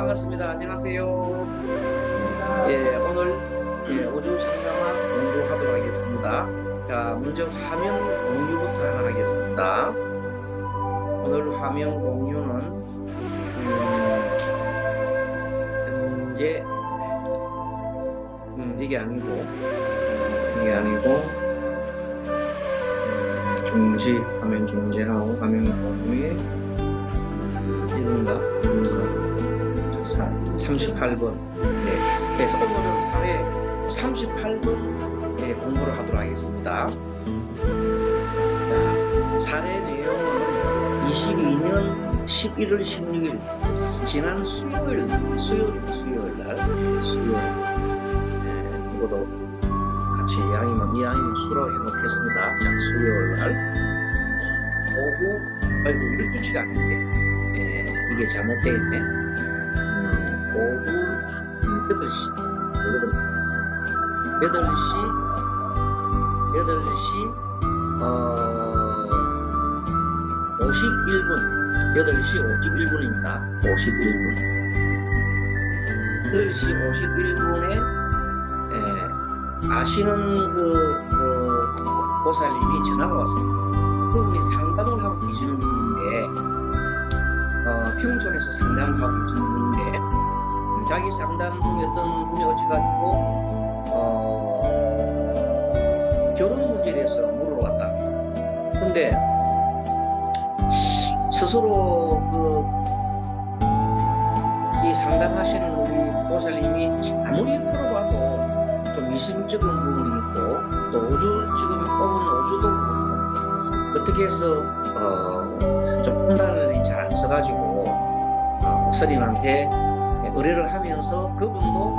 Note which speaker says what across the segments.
Speaker 1: 반갑습니다. 안녕하세요. 예, 오늘 우주 상담학 공부하도록 하겠습니다. 자, 먼저 화면 공유부터 하나 하겠습니다. 오늘 화면 공유는 현재 이게 아니고 중지 화면 중지하고 화면 공유에 이건가 38번. 네. 그래서 오늘은 사회 38번 공부를 하도록 하겠습니다. 자, 사례 내용은 22년 11월 16일 지난 수요일 날 이것도 같이 이왕이면 수로 해놓겠습니다. 자, 수요일 날 오후 12시가 아닌데 이게 잘못되어 있네. 오후 8시 51분입니다. 51분. 8시 51분에 아시는 보살님이 전화가 왔어요. 그분이 상담을 하고 계시는 분인데 평촌에서 상담을 하고 계시는 분인데 자기 상담 중에 어떤 분이 오셔가지고 결혼 문제에 대해서 물어봤답니다. 근데 스스로 이 상담하시는 우리 보살님이 아무리 풀어봐도 좀 미심쩍은 부분이 있고 또 지금 뽑은 오주도 그렇고 어떻게 해서 좀 판단을 잘 안 써가지고 스님한테 의뢰를 하면서 그분도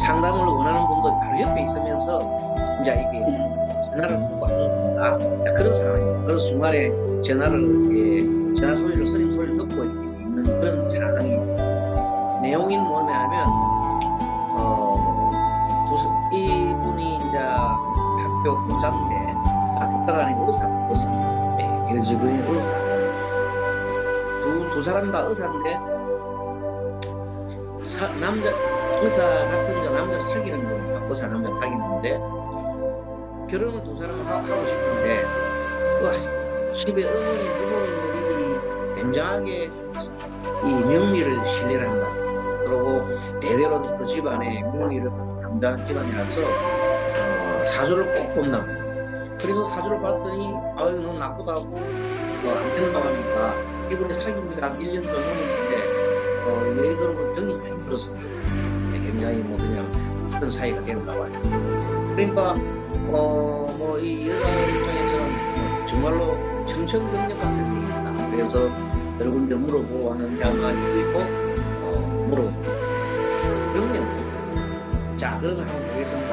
Speaker 1: 상담을 원하는 분도 바로 옆에 있으면서 이제 이게 전화를 받고 하는 겁니다. 그런 상황입니다. 그래서 중간에 전화 소리를 스님 소리를 듣고 있는 그런 상황입니다. 내용이 뭐냐면 이분이 이제 학교 교사인데 학교가 아니고 의사. 여직원이 의사. 두 사람 다 의사인데 의사 같은 남자를 사귀는 겁니다. 의사 남자를 사귀는데 결혼을 두 사람 하고 싶은데 집에 부모님들이 굉장하게 이 명리를 신뢰를 한다. 그리고 대대로 그 집안에 명리를 강조하는 집안이라서 사주를 꼭 본다. 그래서 사주를 봤더니 아유 너무 나쁘다고 안 된다고 합니다. 이분이 사귄 지가 1년 정도 넘었는데 얘기 들어보면 정이 많이 들었어요. 굉장히 그냥 그런 사이가 되는가 봐요. 그러니까 이 여자 입장에서는 정말로 청천벽력 같은 게 있다. 그래서 여러 군데 물어보고 하는데 아마 이거 있고 물어보고 병력. 자, 그런 거 한번 보겠습니다.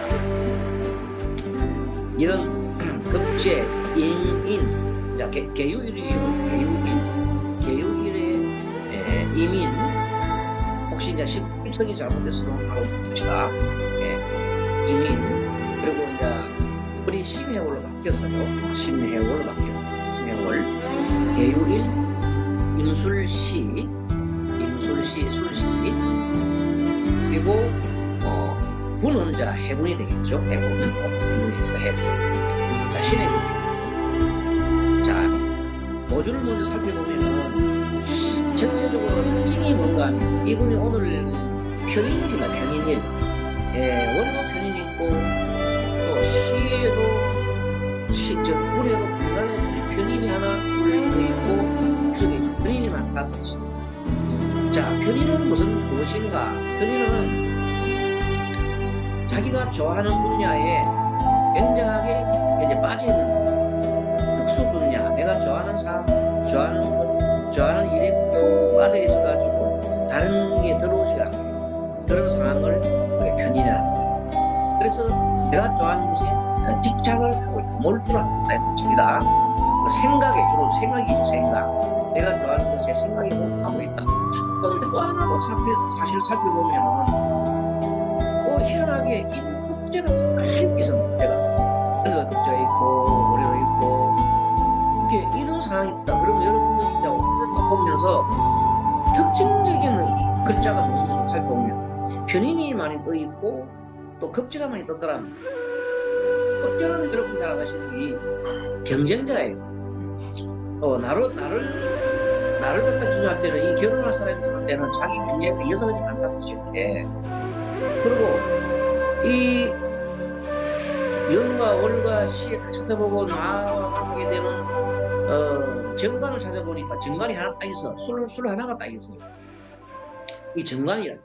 Speaker 1: 이런 급제 임인. 자, 개유일이에요. 개유일의 이민. 혹시 이제 십성이 잘못됐으면 바로 봅시다. 이민. 그리고 이제 우리 신해월로 바뀌었어요. 신해월. 개유일 임술시. 그리고 분은 이제 해분이 되겠죠. 해분. 자, 신해월. 자, 모주를 먼저 살펴보면은 전체적으로 특징이 뭔가 하면 이분이 오늘 편인일입니다. 편인일. 월도 편인이 있고 또 시에도 물에도 분간에 편인이 하나 둘도 있고 그중에 편인이 많다. 자, 편인은 무엇인가? 편인은 자기가 좋아하는 분야에 굉장하게 이제 빠져 있는 겁니다. 특수 분야, 내가 좋아하는 사람, 좋아하는 일에 푹 빠져 있어가지고 다른 게 들어오지가 않아요. 그런 상황을 편인이라 합니다. 그래서 내가 좋아하는 것에 집착을 하고 있다. 몰두한다. 이런 뜻입니다. 생각에 주로 생각이죠. 생각. 내가 좋아하는 것에 생각이 못하고 있다. 그런데 또 하나도 사실 살펴보면은 희한하게 이 국제가 많이 있습니다. 내가 국제 있고 우리도 있고 이렇게 이런 상황이 있다. 그러면 여러분들이 이제 오늘을 보면서 특징적인 글자가 뭔지 좀 살펴보면 편인이 많이 떠 있고 또 급제가 많이 떴더랍니다. 급제는 여러분 잘 아시다시피 경쟁자예요. 나를 갖다 주장할 때는 이 결혼할 사람이 들을 때는 자기 경쟁자 여성이 많다는 뜻이 이렇게. 그리고 이 연과 월과 시에 다 찾아보고 나와 관계 되는 정관을 찾아보니까 정관이 하나 딱 있어. 술 하나가 딱 있어. 이 정관이라.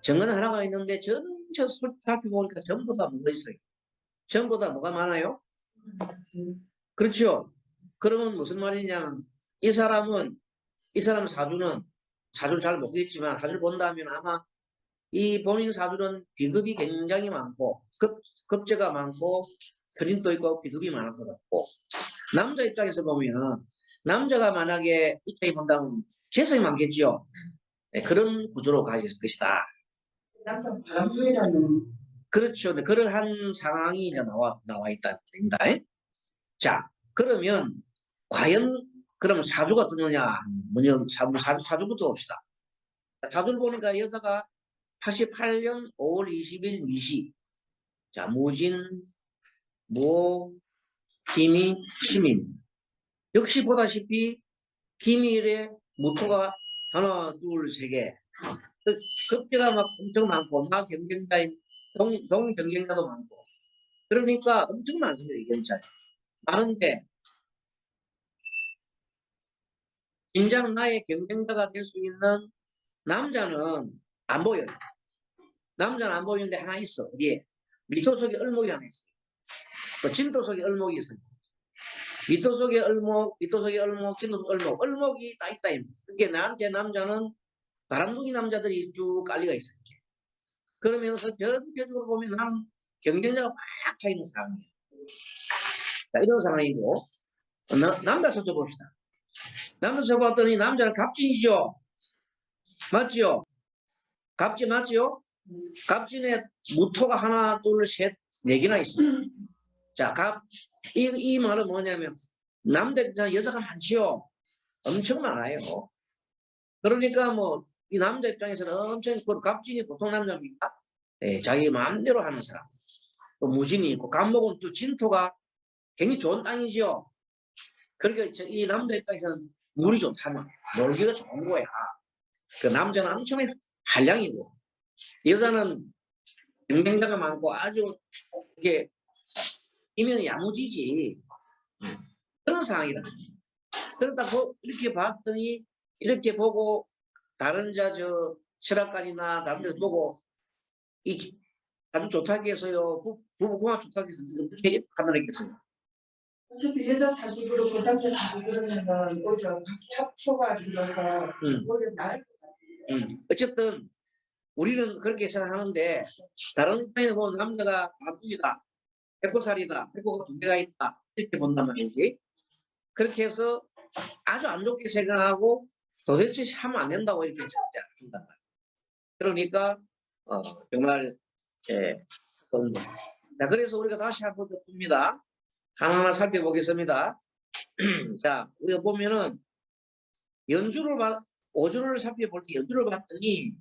Speaker 1: 정관 하나가 있는데 전체 술 살펴보니까 전부 다 뭐가 있어요? 전부 다 뭐가 많아요? 그렇죠. 그러면 무슨 말이냐면 이 사람 사주는 사주를 잘 모르겠지만 사주를 본다면 아마 이 본인 사주는 비급이 굉장히 많고 급제가 많고 편인도 있고 비급이 많을 것 같고 남자 입장에서 보면 남자가 만약에 입장에 본다면 재성이 많겠죠. 네, 그런 구조로 가질 것이다.
Speaker 2: 남자 바람둥이라는.
Speaker 1: 그렇죠. 네, 그러한 상황이 이제 나와 있다는 겁니다. 자, 그러면 과연 그러면 사주가 뜨느냐? 뭐냐? 사주부터 봅시다. 사주를 보니까 여자가 88년 5월 20일 미시. 자, 무진, 모, 기미, 시민. 역시 보다시피 기미일에 무토가 하나, 둘, 세 개. 급제가 막 엄청 많고, 나 경쟁자인, 동 경쟁자도 많고. 그러니까 엄청 많습니다, 이 경찰. 많은데, 진작 나의 경쟁자가 될 수 있는 남자는 안 보여요. 남자는 안 보이는데 하나 있어. 어디에? 미토 속에 을목이 하나 있어요. 또 진토 속에 을목이 있어요. 미토 속에 을목, 진토 속에 을목. 을목이 딱 있다. 그게 나한테 남자는 바람둥이 남자들이 쭉 깔리가 있어요. 그러면서 전체적으로 보면 나는 경쟁자가 막 차 있는 사람이에요. 자, 이런 상황이고. 남자 서줘 봅시다. 남자 서봤더니 남자는 갑진이죠. 맞지요? 갑진 맞지요? 갑진에 무토가 하나, 둘, 셋, 네 개나 있어요. 자, 이 말은 뭐냐면, 남자 입장 여자가 많지요? 엄청 많아요. 그러니까 뭐, 이 남자 입장에서는 엄청, 갑진이 보통 남자입니까? 예, 자기 마음대로 하는 사람. 또 무진이 있고, 갑목은 또 진토가 굉장히 좋은 땅이지요? 그러니까 이 남자 입장에서는 물이 좋다면, 놀기가 좋은 거야. 그 남자는 엄청 한량이고, 여자는 경쟁자가 많고 아주 이게 이면 야무지지 그런 상황이다. 그러다 이렇게 봤더니 이렇게 보고 다른 저 철학관이나 다른 데 보고 이 아주 좋다고 해서요 부부궁합 좋다고 해서 어떻게 판단했겠어요?
Speaker 2: 어차피 여자 사주로 그 남자 사주 그러면은 오히려 합초가 들어서 오히려 나을 것 같아요.
Speaker 1: 어쨌든 우리는 그렇게 생각하는데 다른 입장에 보면 남자가 바쁘다, 백호살이다, 백호가 두 개가 있다 이렇게 본단 말이지. 그렇게 해서 아주 안 좋게 생각하고 도대체 하면 안 된다고 이렇게 한단 말이에요. 그러니까 정말 자, 그래서 우리가 다시 한번 더 봅니다. 하나하나 살펴보겠습니다. 자, 우리가 보면은 오주를 살펴볼 때 연주를 봤더니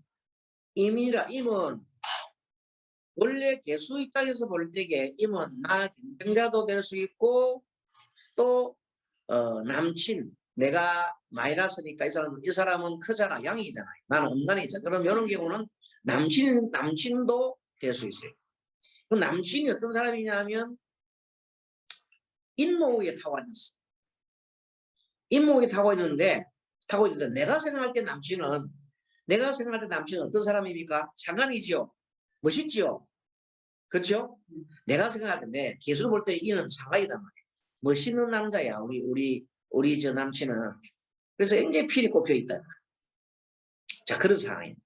Speaker 1: 임은 원래 개수 입장에서 볼 때에 임은 나 경쟁자도 될 수 있고 또 남친 내가 마이너스니까 이 사람은 크잖아, 양이잖아요. 나는 음간이잖아. 그럼 이런 경우는 남친도 될 수 있어요. 그럼 남친이 어떤 사람이냐면 인목에 타고 있어. 인목에 타고 있는데 내가 생각할 때 남친은 어떤 사람입니까? 상관이지요. 멋있지요. 그렇죠? 내가 생각할 때 개수를 볼 때 이는 상관이단 말이에요. 멋있는 남자야. 우리 저 남친은. 그래서 굉장히 필이 꼽혀 있다. 자, 그런 상황입니다.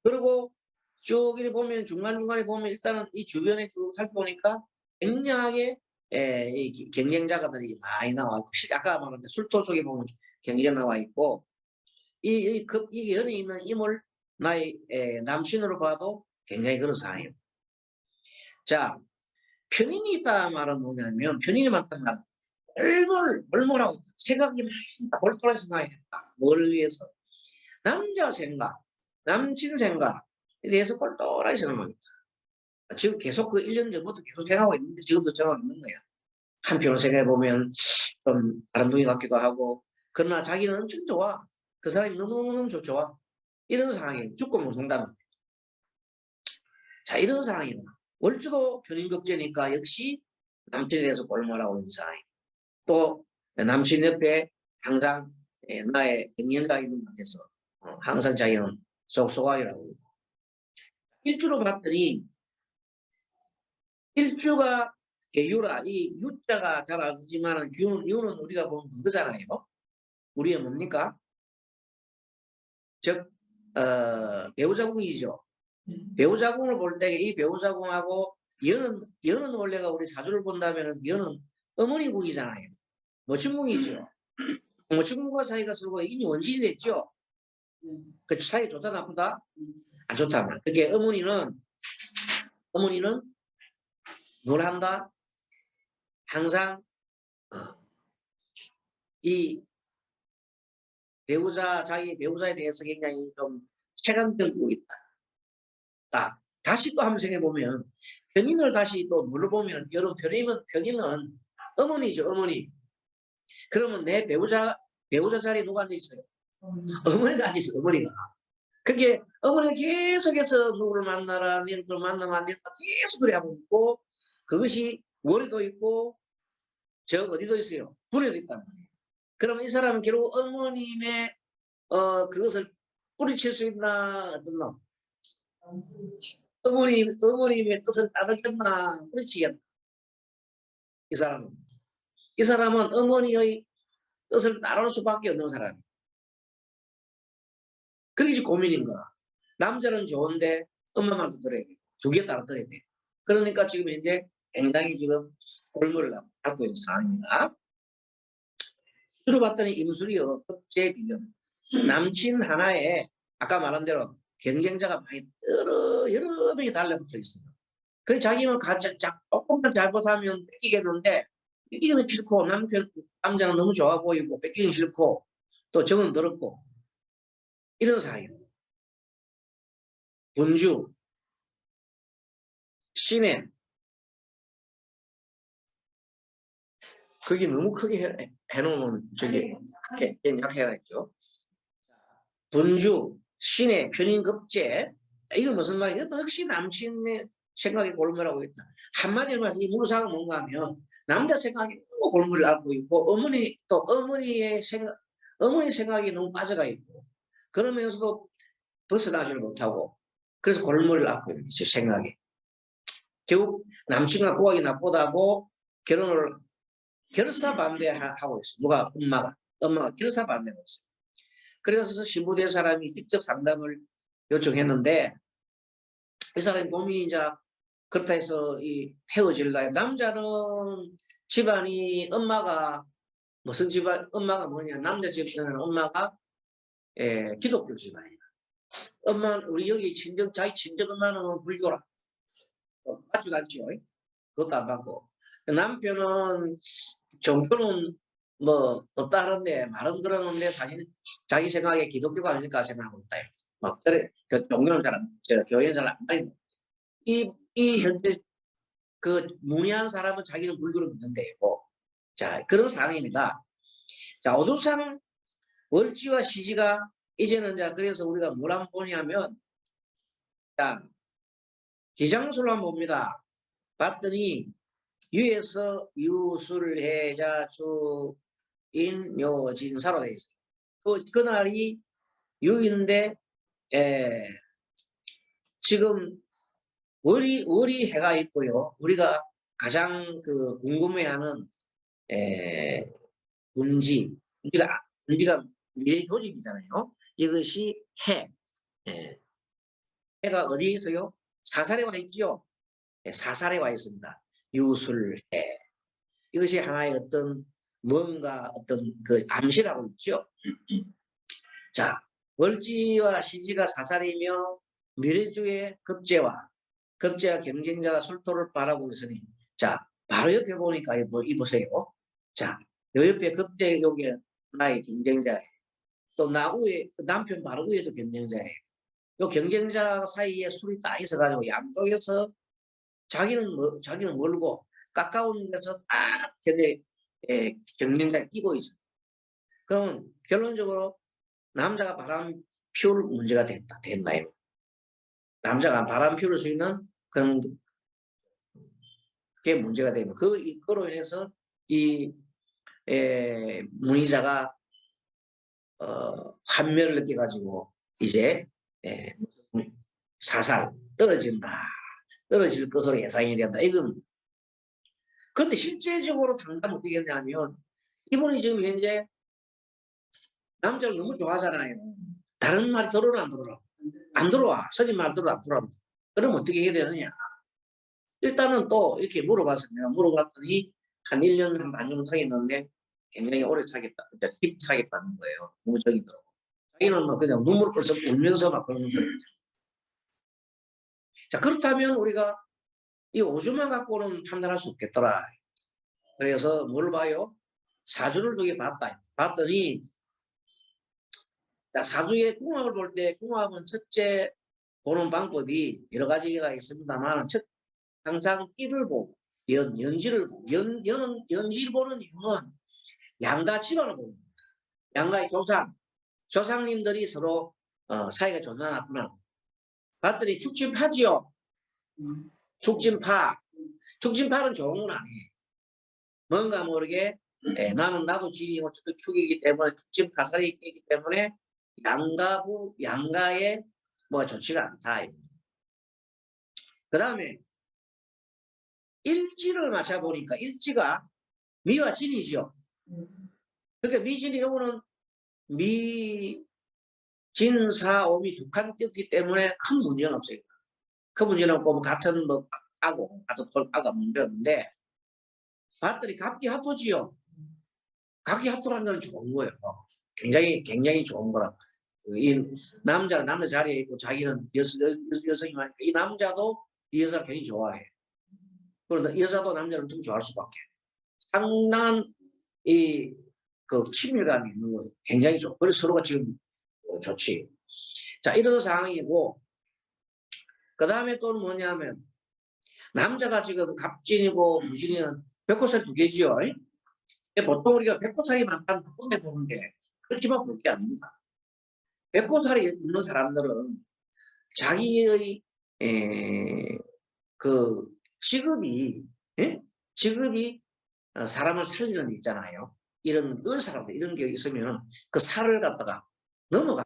Speaker 1: 그리고 쭉 이렇게 보면 중간중간에 보면 일단은 이 주변에 쭉 살펴보니까 굉장하게 이 경쟁자가들이 많이 나와 있고, 아까 말한 술토 속에 보면 경쟁자 나와 있고, 이게 연에 있는 임을 나의 남친으로 봐도 굉장히 그런 상황이에요. 자, 편인이 있다 말은 뭐냐면, 편인이 많다는 말은 얼마라고 생각이 많다. 볼토라서 나했다. 뭘 위해서? 남자 생각. 남친 생각에 대해서 똘똘하게 생각합니다. 지금 계속 그 1년 전부터 계속 생각하고 있는데 지금도 생각하고 있는 거야. 한편으로 생각해보면 좀 바람둥이 같기도 하고, 그러나 자기는 엄청 좋아. 그 사람이 너무너무 좋아. 이런 상황이 죽고 못 산다면. 자, 이런 상황이다. 월주도 편인급제니까 역시 남친에 대해서 골몰하고 있는 상황이. 또 남친 옆에 항상 나의 경연자가 있는 것 같아서 항상 자기는 쏙쏙하리라고. 일주로 봤더니 일주가 개유라, 이 유자가 잘 알지만 유는 우리가 보면 그거잖아요. 우리의 뭡니까? 즉 배우자궁이죠. 배우자궁을 볼 때 이 배우자궁하고 여는 원래가 우리 사주를 본다면 여는 어머니궁이잖아요. 모친궁이죠. 모친궁과 사이가 서로 인이 원진이 됐죠. 그 사이 좋다 나쁘다? 안 좋다. 그게 어머니는 뭘 한다? 항상 이 자기 배우자에 대해서 굉장히 좀 체감되고 있다. 다시 또 한번 생각해 보면 편인을 다시 또 물어보면 여러분 편인은 어머니죠, 어머니. 그러면 내 배우자 자리에 누가 앉아 있어요? 어머니가 앉아 있어, 어머니가. 그게 어머니가 계속해서 누구를 만나라, 너를 만나면 안 된다, 계속 그래 하고 있고, 그것이 월에도 있고 저 어디도 있어요, 분에도 있다. 그러면 이 사람은 결국 어머님의 그것을 뿌리칠 수 있나 어떻나? 어머님의 뜻을 따르겠나 뿌리치겠나? 이 사람은 어머니의 뜻을 따를 수밖에 없는 사람이에요. 그게 고민인 거야. 남자는 좋은데 엄마 말도 들어야 돼. 두 개 따라 들어야 돼. 그러니까 지금 현재 굉장히 지금 골물을 갖고 있는 상황입니다. 수로 봤더니 임술이요, 급제 비견. 남친 하나에 아까 말한 대로 경쟁자가 많이 여러 명이 달라붙어 있어요. 그 자기는 조금만 잘못하면 뺏기겠는데 뺏기기는 싫고 남자는 너무 좋아 보이고 뺏기기는 싫고 또 정은 더럽고 이런 상황이에요. 분주, 신해, 그게 너무 크게 해놓으면 저게 약해가지고 분주, 신해, 편인급제 이건 무슨 말이에요? 역시 남친의 생각이 골몰하고 있다. 한마디로 말해서 이 무상은 뭔가 하면 남자 생각이 너무 골몰을 앓고 있고 어머니의 생각이 너무 빠져가 있고 그러면서도 벗어나지를 못하고 그래서 골몰을 앓고 있는 거죠. 생각이. 결국 남친과 구하기 나쁘다고 결사 반대하고 있어요. 누가? 엄마가 결사 반대하고 있어요. 그래서 신부된 사람이 직접 상담을 요청했는데 이 사람이 고민이 이제 그렇다 해서 헤어질까요? 남자는 집안이 엄마가 무슨 집안? 엄마가 뭐냐? 남자 집안은 엄마가 기독교 집안이야. 우리 여기 자기 친정 엄마는 불교라. 맞지도 않죠. 그것도 안 받고. 남편은 종교는 뭐 없다 하는데 말은 그러는데 사실 자기 생각에 기독교가 아닐까 생각하고 있다. 막 그래 종교는 교회는 잘 안 다닌다. 이 현재 그 문의한 사람은 자기는 불교를 믿는데요. 자, 그런 상황입니다. 자, 오두상 월지와 시지가 이제는 그래서 우리가 뭘 한번 보냐면 자, 기장술을 한번 봅니다. 봤더니 유에서 유술해자 수인묘진사로 되어 있어요. 그날이 유인데 지금 월이 해가 있고요. 우리가 가장 궁금해하는 운지가 미래교집이잖아요. 이것이 해가 어디에 있어요? 사살에 와 있죠. 사살에 와 있습니다. 유술해. 이것이 하나의 뭔가 그 암시라고 있죠. 자, 월지와 시지가 사살이며 미래주의 급제와 경쟁자가 술토를 바라고 있으니 자, 바로 옆에 보니까 이보세요. 자, 요 옆에 급제 여기 나의 경쟁자예요. 또 나 남편 바로 위에도 경쟁자예요. 요 경쟁자 사이에 술이 딱 있어가지고 양쪽에서 자기는 멀고 가까운 데서 딱 경쟁자가 끼고 있어. 그러면 결론적으로 남자가 바람 피울 문제가 된다. 남자가 바람 피울 수 있는 그런 그게 문제가 되면 그로 인해서 이 문의자가 환멸을 느껴가지고 이제 사살 떨어질 것으로 예상이 된다 이겁니다. 그런데 실제적으로 당장 어떻게 했냐면 이분이 지금 현재 남자를 너무 좋아하잖아요. 다른 말이 들어오나 안 들어오나? 안 들어와. 선임 말 들어오나 안 들어와. 그럼 어떻게 해야 되느냐? 일단은 또 이렇게 물어봤더니 한 1년 한 반 정도 사귀었는데 굉장히 오래 사귀었다. 깊이 사귀었다는 거예요. 너무 적이더라고. 자기는 뭐 그냥 눈물 벌써 울면서 막 그러는 거예요. 자, 그렇다면 우리가 이 오주만 갖고는 판단할 수 없겠더라. 그래서 뭘 봐요? 사주를 두개 봤더니 자, 사주의 궁합을 볼 때 궁합은 첫째 보는 방법이 여러 가지가 있습니다만 항상 띠를 보고 연지를 보고 연지를 보는 이유는 양가 집안을 봅니다. 양가의 조상님들이 서로 사이가 좋나 나쁘나 봤더니 축진파지요. 축진파는 좋은 건 아니에요. 뭔가 모르게 나도 진이고 축이기 때문에 축진파살이 있기 때문에 양가의 뭐 좋지가 않다. 그 다음에 일지를 맞춰보니까 일지가 미와 진이죠. 그러니까 미진이 요거는 미진사오미 두 칸 띄었기 때문에 큰 문제는 없어요. 큰 문제는 없고 뭐 같은 뭐 같은 돌파가 문제 없는데 봤더니 각기합포지요. 각기합포라는 건 좋은 거예요. 굉장히 좋은 거라. 이 남자는 남자 자리에 있고 자기는 여성이 많으니까 이 남자도 이 여자를 굉장히 좋아해. 그런데 여자도 남자를 좀 좋아할 수밖에. 상당한 그 친밀감이 있는 거예요. 굉장히 좋고 그래서 서로가 지금 좋지. 자, 이런 상황이고 그 다음에 또 뭐냐면 남자가 지금 갑진이고 무진이는 백호살 두 개지요. 보통 우리가 백호살이 많다는 부분에 보는데 그렇게만 볼 게 아닙니다. 백호살이 있는 사람들은 자기의 그 직업이 사람을 살리는 데 있잖아요. 이런 의사라고 이런 게 있으면 그 살을 갖다가 넘어가.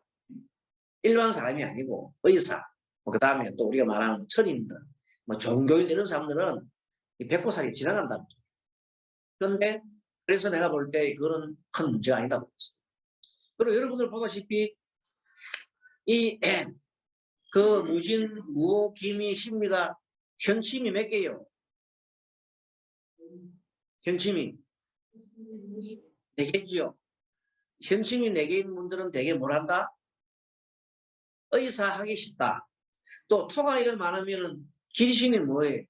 Speaker 1: 일반 사람이 아니고 의사, 그 다음에 또 우리가 말하는 천인들, 뭐 종교인 이런 사람들은 이 백호살이 지나간다는 거죠. 그런데 그래서 내가 볼 때 그런 큰 문제가 아니다고 했어요. 그리고 여러분들 보다시피 그 무진, 무, 기미, 신미가 현침이 몇 개예요? 현침이 4개지요. 현침이 4개인 분들은 되게 뭘 한다? 의사하기 쉽다. 또 토가 이런 많으면은 길신이 뭐예요?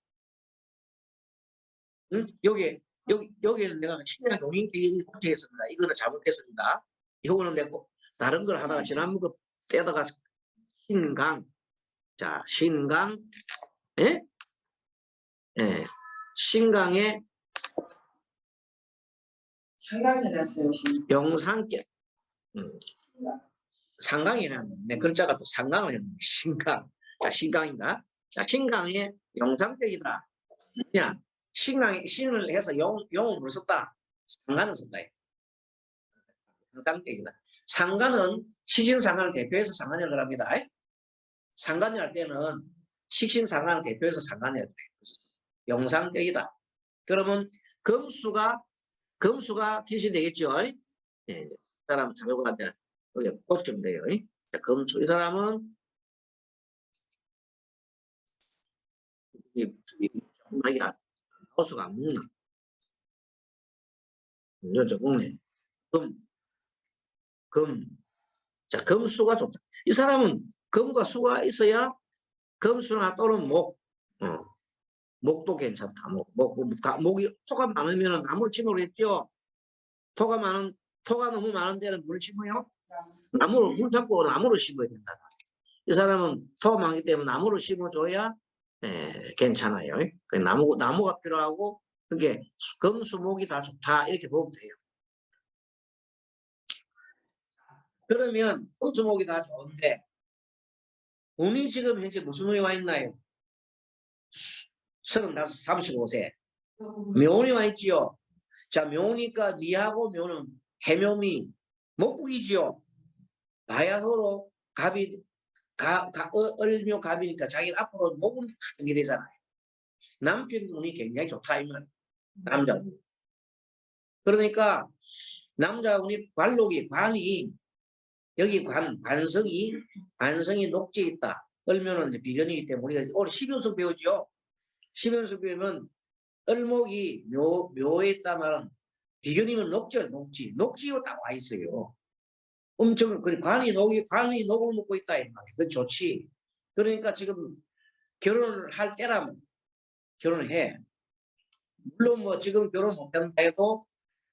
Speaker 1: 응? 여기는 내가 신약 용인기 고치겠습니다. 이거는 잘못했습니다. 이거는 내가 다른 걸 하다가 지난번 거 떼다가 신강. 자, 신강. 예? 예. 신강에
Speaker 2: 상강해놨어요.
Speaker 1: 영상계. 상강이라는 내 글자가 또 상강을 했는데 신강. 자, 신강인가? 자, 신강에 영상격이다. 그냥 신을 해서 용을 썼다. 상간을 썼다. 영상격이다. 상간은 식신상간을 대표해서 상간을 합니다. 상간을 할 때는 식신상간을 대표해서 상간을 해야 돼. 영상격이다. 그러면 금수가 기시 되겠죠. 예, 이 사람 자료가 하면 여기 꽂히면 돼요. 자, 금수 이 사람은 조금만이 호수가 안 먹나? 저 먹네. 자, 금수가 좋다. 이 사람은 금과 수가 있어야 금수나 또는 목도 괜찮다. 목이 토가 많으면 나무를 심으겠죠. 토가 너무 많은 데는 물 심어요. 물 잡고 나무를 심어야 된다. 이 사람은 토가 많기 때문에 나무를 심어줘야 괜찮아요. 그 나무가 필요하고 그게 금수목이 다 좋다 이렇게 보면 돼요. 그러면 금수목이 다 좋은데 운이 지금 현재 무슨 운이 와 있나요? 35, 35세 묘운이 와 있지요. 자, 묘니까 미하고 묘는 해묘미 목국이지요. 바야흐로 갑이 을묘 갑이니까 자기는 앞으로 목은 하게 되잖아요. 남편 운이 굉장히 좋다 이 말. 남자. 그러니까 남자 운이 관이 여기 관성이 녹지에 있다. 을묘는 이제 비견이기 때문에 우리가 오늘 12연속 배우죠. 12연속 배우면 을목이 묘에 있다면 비견이면 녹지로 딱 와 있어요. 엄청 관이 녹을 먹고 있다 이 말이에요. 그 좋지. 그러니까 지금 결혼을 할 때라면 결혼을 해. 물론 뭐 지금 결혼 못한다 해도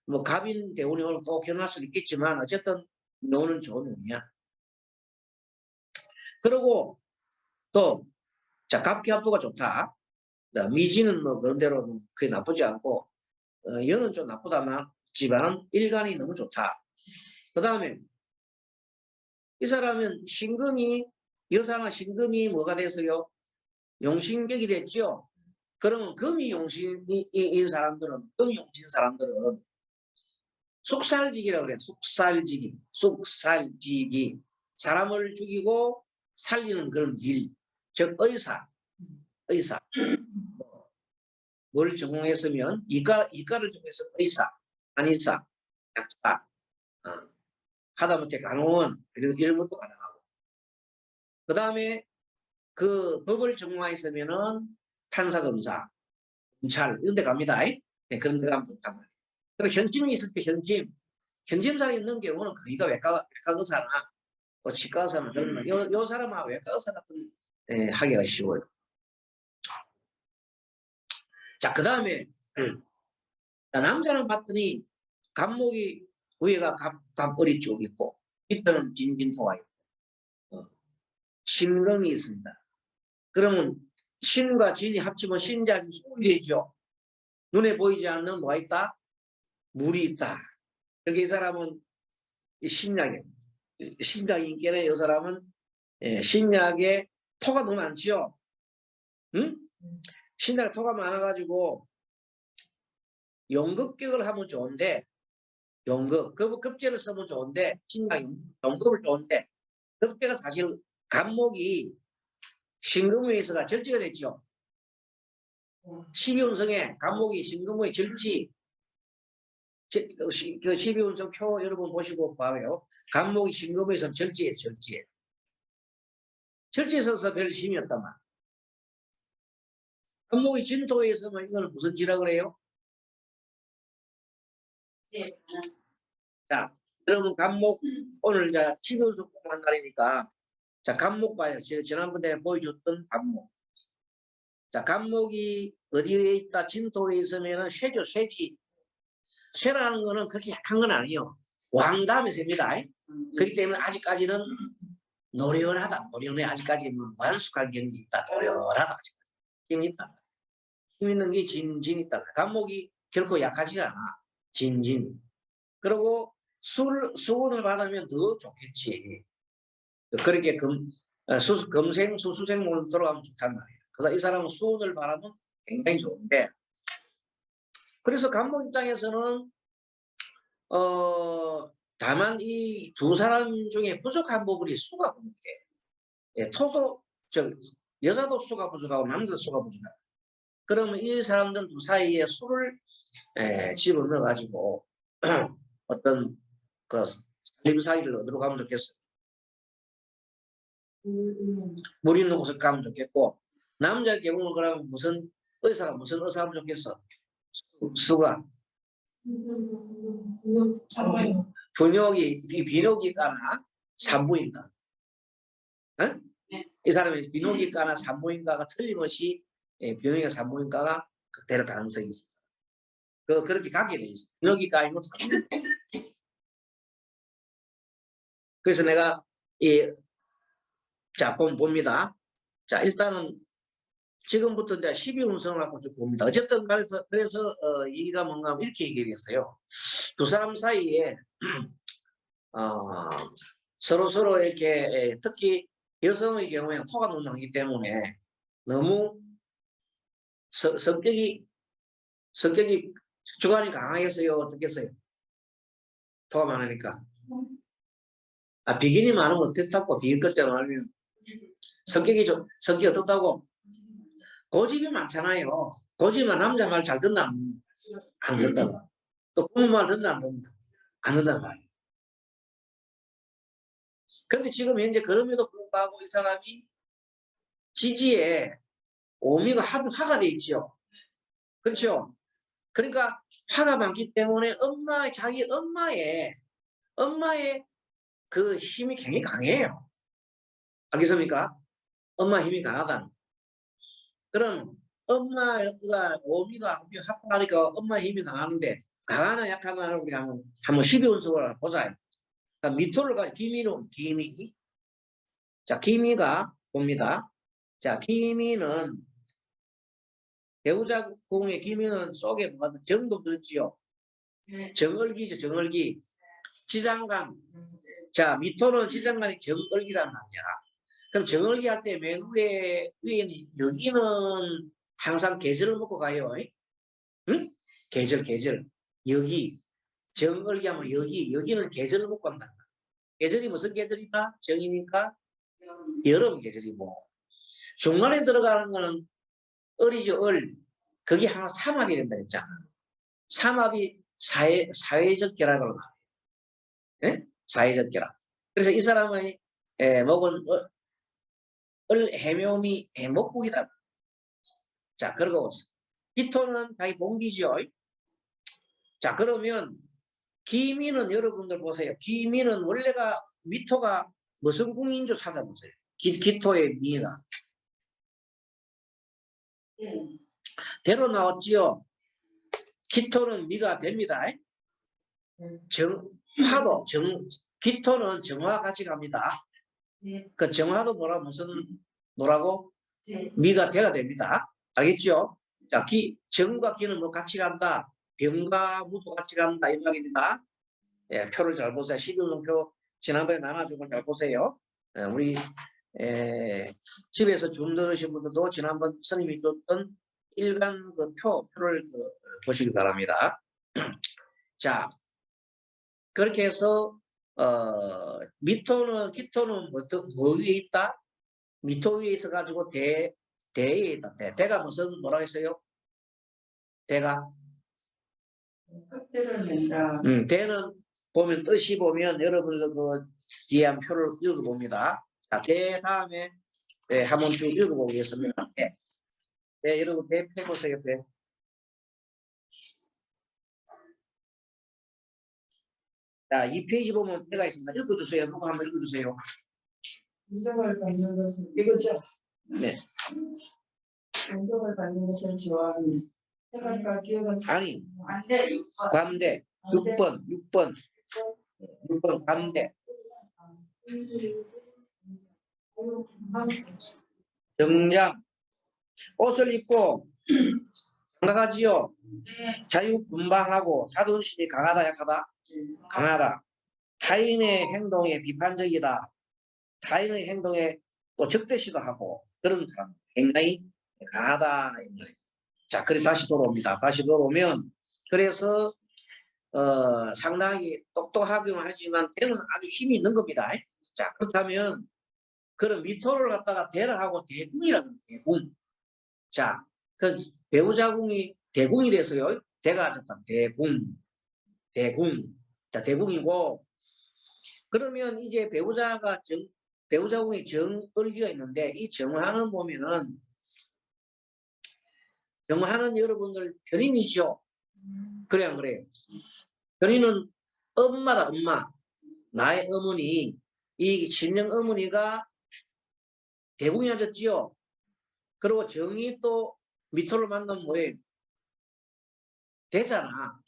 Speaker 1: 뭐 갑인 대운이 오늘 또 결혼할 수는 있겠지만 어쨌든 묘는 좋은 운이야. 그리고 또 자, 갑기합도가 좋다. 미지는 뭐 그런 대로 그게 나쁘지 않고 여는 좀 나쁘다만 지만은 일간이 너무 좋다. 그 다음에 이 사람은 여사나 신금이 뭐가 됐어요? 용신격이 됐죠. 그러면 금이 용신인 사람들은 숙살지기라고 그래요. 숙살지기 사람을 죽이고 살리는 그런 일, 즉 의사 뭘 전공했으면 이과를 전공해서 의사, 한의사, 약사, 하다못해 간호원 이런 것도 가능하고 그 다음에 그 법을 전공했으면은 판사, 검사, 검찰 이런 데 갑니다. 네, 그런 데 가면 좋단 말이에요. 그리고 현짐이 있을 때 현짐살이 있는 경우는 거의가 외과 의사나 또 치과 의사나 그런 요 사람은 외과 의사 같은 하기가 쉬워요. 자, 그 다음에 남자는 봤더니 갑목이 위에가 갑거리 쭉 있고 밑에는 진진토가 있고 신금이 있습니다. 그러면 신과 진이 합치면 신작이 소이 되죠. 눈에 보이지 않는 뭐가 있다? 물이 있다. 그렇게 이 사람은 신약인께는 이 사람은 신약에 토가 너무 많지요. 응? 신약에 토가 많아가지고 연극격을 하면 좋은데 급제를 쓰면 좋은데 신약 연극을 좋은데 급제가 사실 간목이 신금의 있어가 절지가 됐죠. 12운성에 간목이 신금의 절지 그 12운성 표 여러분 보시고 봐요. 간목이 신금에서 절지에 있어서 별 힘이 없단 말. 간목이 진토에 있으면 이거는 무슨 지라 그래요?
Speaker 2: 네.
Speaker 1: 자, 여러분 간목 오늘 자 12운성 공부한 날이니까 자 간목 봐요. 지난번에 보여줬던 간목. 자, 간목이 어디에 있다? 진토에 있으면은 쇠지. 쇠라는 거는 그렇게 약한 건 아니에요. 왕 다음에 셉니다. 그렇기 때문에 아직까지는 노련해. 아직까지 완숙한 경기 있다. 노련하다. 아직까지. 힘이 있다. 힘 있는 게 진진 있다. 간목이 결코 약하지가 않아. 진진. 그리고 수운을 받으면 더 좋겠지. 그렇게 금생, 수생으로 들어가면 좋단 말이에요. 그래서 이 사람은 수운을 바라면 굉장히 좋은데, 그래서 간목 입장에서는 다만 이 두 사람 중에 부족한 부분이 수가 부족해. 토도 여자도 수가 부족하고 남자도 수가 부족하고. 그러면 이 사람들 두 사이에 수를 집어넣어 가지고 어떤 그 살림 사이를 얻으러 가면 좋겠어요. 물 있는 곳을 가면 좋겠고, 남자의 경우는 그러면 무슨 의사가 하면 좋겠어? 수가 비뇨기과나 산부인과. 이 사람이 비뇨기과나 산부인과가 틀림없이 비뇨기과 산부인과가 될 가능성이 있습니다. 그렇게 가게 돼 있어요. 비뇨기과이면 산부인과. 그래서 내가 자, 봅니다. 자, 일단은 지금부터 이제 12운성을 갖고 쭉 봅니다. 어쨌든 그래서 이가 뭔가 이렇게 얘기했어요. 두 사람 사이에 서로 이렇게 특히 여성의 경우에는 토가 논하기 때문에 너무 성격이 주관이 강하겠어요? 어떻겠어요? 토가 많으니까. 비긴이 많으면 어떻다고 비긴 것 때문에 말하면 성격이 어떻다고? 고집이 많잖아요. 고집만 남자 말 잘 듣나 안 듣는다. 또 부모 말 듣나 안 듣는다. 안 듣단 말이에요. 근데 지금 현재 그럼에도 불구하고 이 사람이 지지에 오미가 화가 돼 있죠. 그렇죠? 그러니까 화가 많기 때문에 자기 엄마의 그 힘이 굉장히 강해요. 알겠습니까? 엄마 힘이 강하다. 그럼 엄마가 오미가 합하니까 엄마 힘이 강하는데 강하나 약하나 우리 한번 12운석을 보자. 그러니까 미토를 가지고 기미. 자, 기미가 봅니다. 자, 기미는 배우자 공의 기미는 속에 뭐가 정도 들었지요. 정얼기죠, 정얼기. 지장간. 자, 미토는 지장간이 정얼기란 말이야. 그럼 정얼기 할 때 맨 위에는 여기는 항상 계절을 먹고 가요. 응? 계절. 여기. 정얼기 하면 여기는 계절을 먹고 간다. 계절이 무슨 계절이다? 정이니까 여름 계절이고. 중간에 들어가는 거는 을이죠, 을. 그게 항상 삼합이 된다 했잖아. 삼합이 사회적 결합을 말해요. 사회적 결합. 그래서 이 사람의 먹은 해묘미 해목국이다. 자, 그리고 기토는 자기 공기죠. 자, 그러면 기미는 여러분들 보세요. 기미는 원래가 미토가 무슨 궁인 줄 찾아보세요. 기토의 미가. 대로 나왔지요. 기토는 미가 됩니다. 기토는 정화 같이 갑니다. 그 정화도 뭐라고? 미가 돼가 됩니다. 알겠죠? 자, 정과 기는 뭐 같이 간다. 병과 무도 같이 간다. 이 말입니다. 예, 표를 잘 보세요. 12운성표 지난번에 나눠준 걸 잘 보세요. 우리 집에서 줌 들으신 분들도 지난번 선생님이 줬던 일간 그 표를 보시기 바랍니다. 자, 그렇게 해서 기토는 뭐 위에 있다? 미토 위에 있어 가지고 대에 있다. 대가 뭐라 했어요? 대가 대는 보면 뜻이 보면 여러분들 그 뒤에 한 표를 읽어봅니다. 자, 대 다음에 한번 쭉 읽어보겠습니다. 여러분 대 펴보세요. 대. 자, 2페이지 보면 대가 있습니다. 읽어주세요. 누구 한번 읽어주세요.
Speaker 2: 인정을 받는 것은 이거죠?
Speaker 1: 네.
Speaker 2: 인정을 받는 것을 좋아하는 생각과 기억은
Speaker 1: 아니, 관대 6번 관대 정장 옷을 입고 장가가지요. 자유분방하고 자존심이 강하다 약하다? 강하다. 타인의 행동에 비판적이다. 타인의 행동에 또 적대시도 하고 그런 사람 굉장히 강하다. 자, 그래 다시 돌아옵니다. 다시 돌아오면 그래서 상당히 똑똑하기는 하지만 대는 아주 힘이 있는 겁니다. 자, 그렇다면 그런 미토를 갖다가 대라하고 대궁이라는 대궁. 자, 그 배우자궁이 대궁이 됐어요. 대가 됐다. 대궁. 자, 대궁이고 그러면 이제 배우자궁이 정을기가 있는데 이 정화는 보면은 정화는 여러분들 견인이죠. 그래 안 그래요? 견인은 엄마다 엄마. 나의 어머니 이 친정 어머니가 대궁이 앉았지요. 그리고 정이 또 미토를 만나면 뭐예요? 대잖아.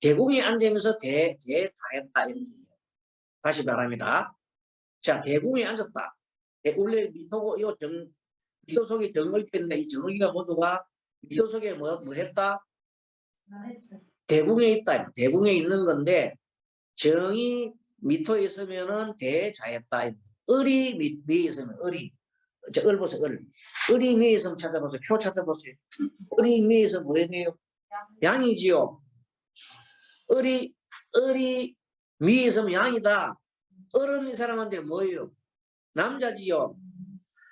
Speaker 1: 대궁이 앉으면서 대다했다. 다시 말합니다. 자, 대궁이 앉았다. 원래 미토고 미토 속에 정을이 있는데 이 정을이가 모두가 미토 속에 뭐 했다? 대궁에 있다. 대궁에 있는 건데 정이 미토에 있으면은 대자였다. 을이 미에 있으면 을이 을 보세요. 을이 미에 있으면 찾아보세요. 표 찾아보세요. 을이 미에 있으면 뭐예요? 양이지요. 을이 미에 있으면 양이다. 을은 이 사람한테 뭐예요? 남자지요.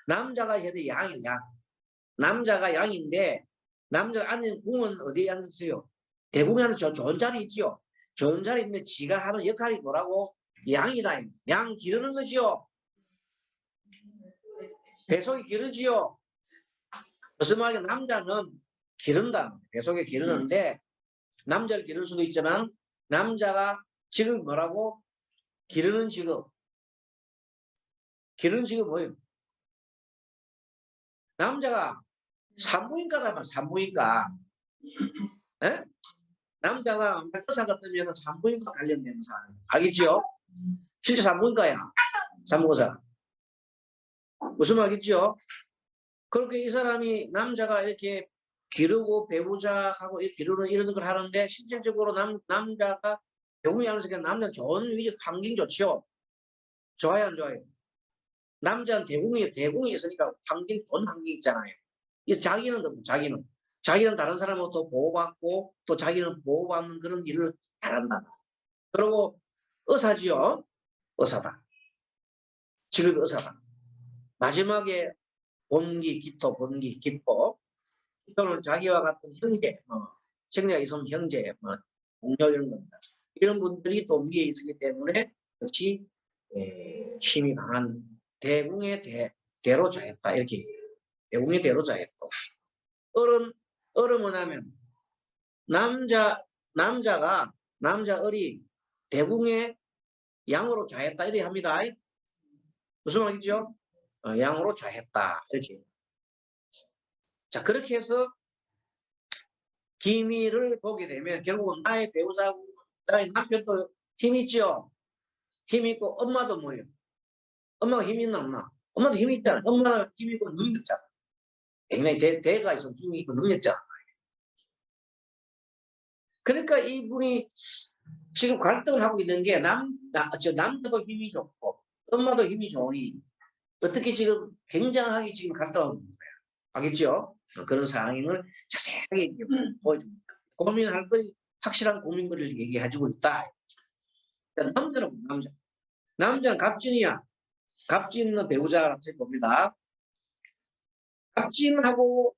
Speaker 1: 남자가 해도 양이야. 양. 남자가 양인데 남자가 앉은 궁은 어디에 앉았어요? 대궁에 앉은 좋은 자리 있지요. 좋은 자리 있는데 지가 하는 역할이 뭐라고? 양이다. 양 기르는 거지요. 배속이 기르지요. 무슨 말이야? 남자는 기른다. 배속에 기르는데 남자를 기를 수도 있지만 남자가 지금 뭐라고? 기르는 직업. 기르는 직업 뭐예요? 남자가 산부인과다. 산부인과. 에? 남자가 의사 같으면 산부인과 관련된 사람. 알겠죠? 실제 산부인과야. 산부의사. 무슨 말이겠죠? 그렇게 이 사람이 남자가 이렇게 기르고 배우자하고 이렇게 기르는 이런 걸 하는데 실질적으로 남자가 배우이 하면서 남자는 좋은 위적 환경이 좋죠. 좋아요, 안 좋아요? 남자는 대궁이 있으니까 좋은 환경이 있잖아요. 그래서 자기는 다른 사람으로부터 보호받고 또 자기는 보호받는 그런 일을 잘한다. 그리고 의사지요. 의사다. 직업이 의사다. 마지막에 본기, 기포. 기포는 자기와 같은 형제, 형제가 있으면 형제, 동료 이런 겁니다. 이런 분들이 또 위에 있기 때문에 역시 힘이 강한 대궁의 대로자였다. 이렇게 대궁의 대로자였다. 을은 뭐냐면 남자 을이 대궁의 양으로 좌했다 이렇게 합니다. 무슨 말이죠? 양으로 좌했다 이렇게. 자 그렇게 해서 기미를 보게 되면 결국은 나의 배우자고 나의 남편도 힘이 있죠. 힘이 있고 엄마도 뭐예요? 엄마가 힘이 있나 없나? 엄마도 힘이 있잖아. 엄마가 힘이 있고 능력자잖아. 굉장히 대가 있으면 힘이 있고 능력자잖아. 그러니까 이분이 지금 갈등을 하고 있는 게 남자도 힘이 좋고 엄마도 힘이 좋으니 어떻게 지금 굉장하게 지금 갈등하고 있는 거야. 알겠죠? 그런 상황을 자세하게 보여줍니다. 고민할 거 확실한 고민거리를 얘기해주고 있다. 남자는 남자는 갑진이야. 갑진은 배우자라고 봅니다. 갑진하고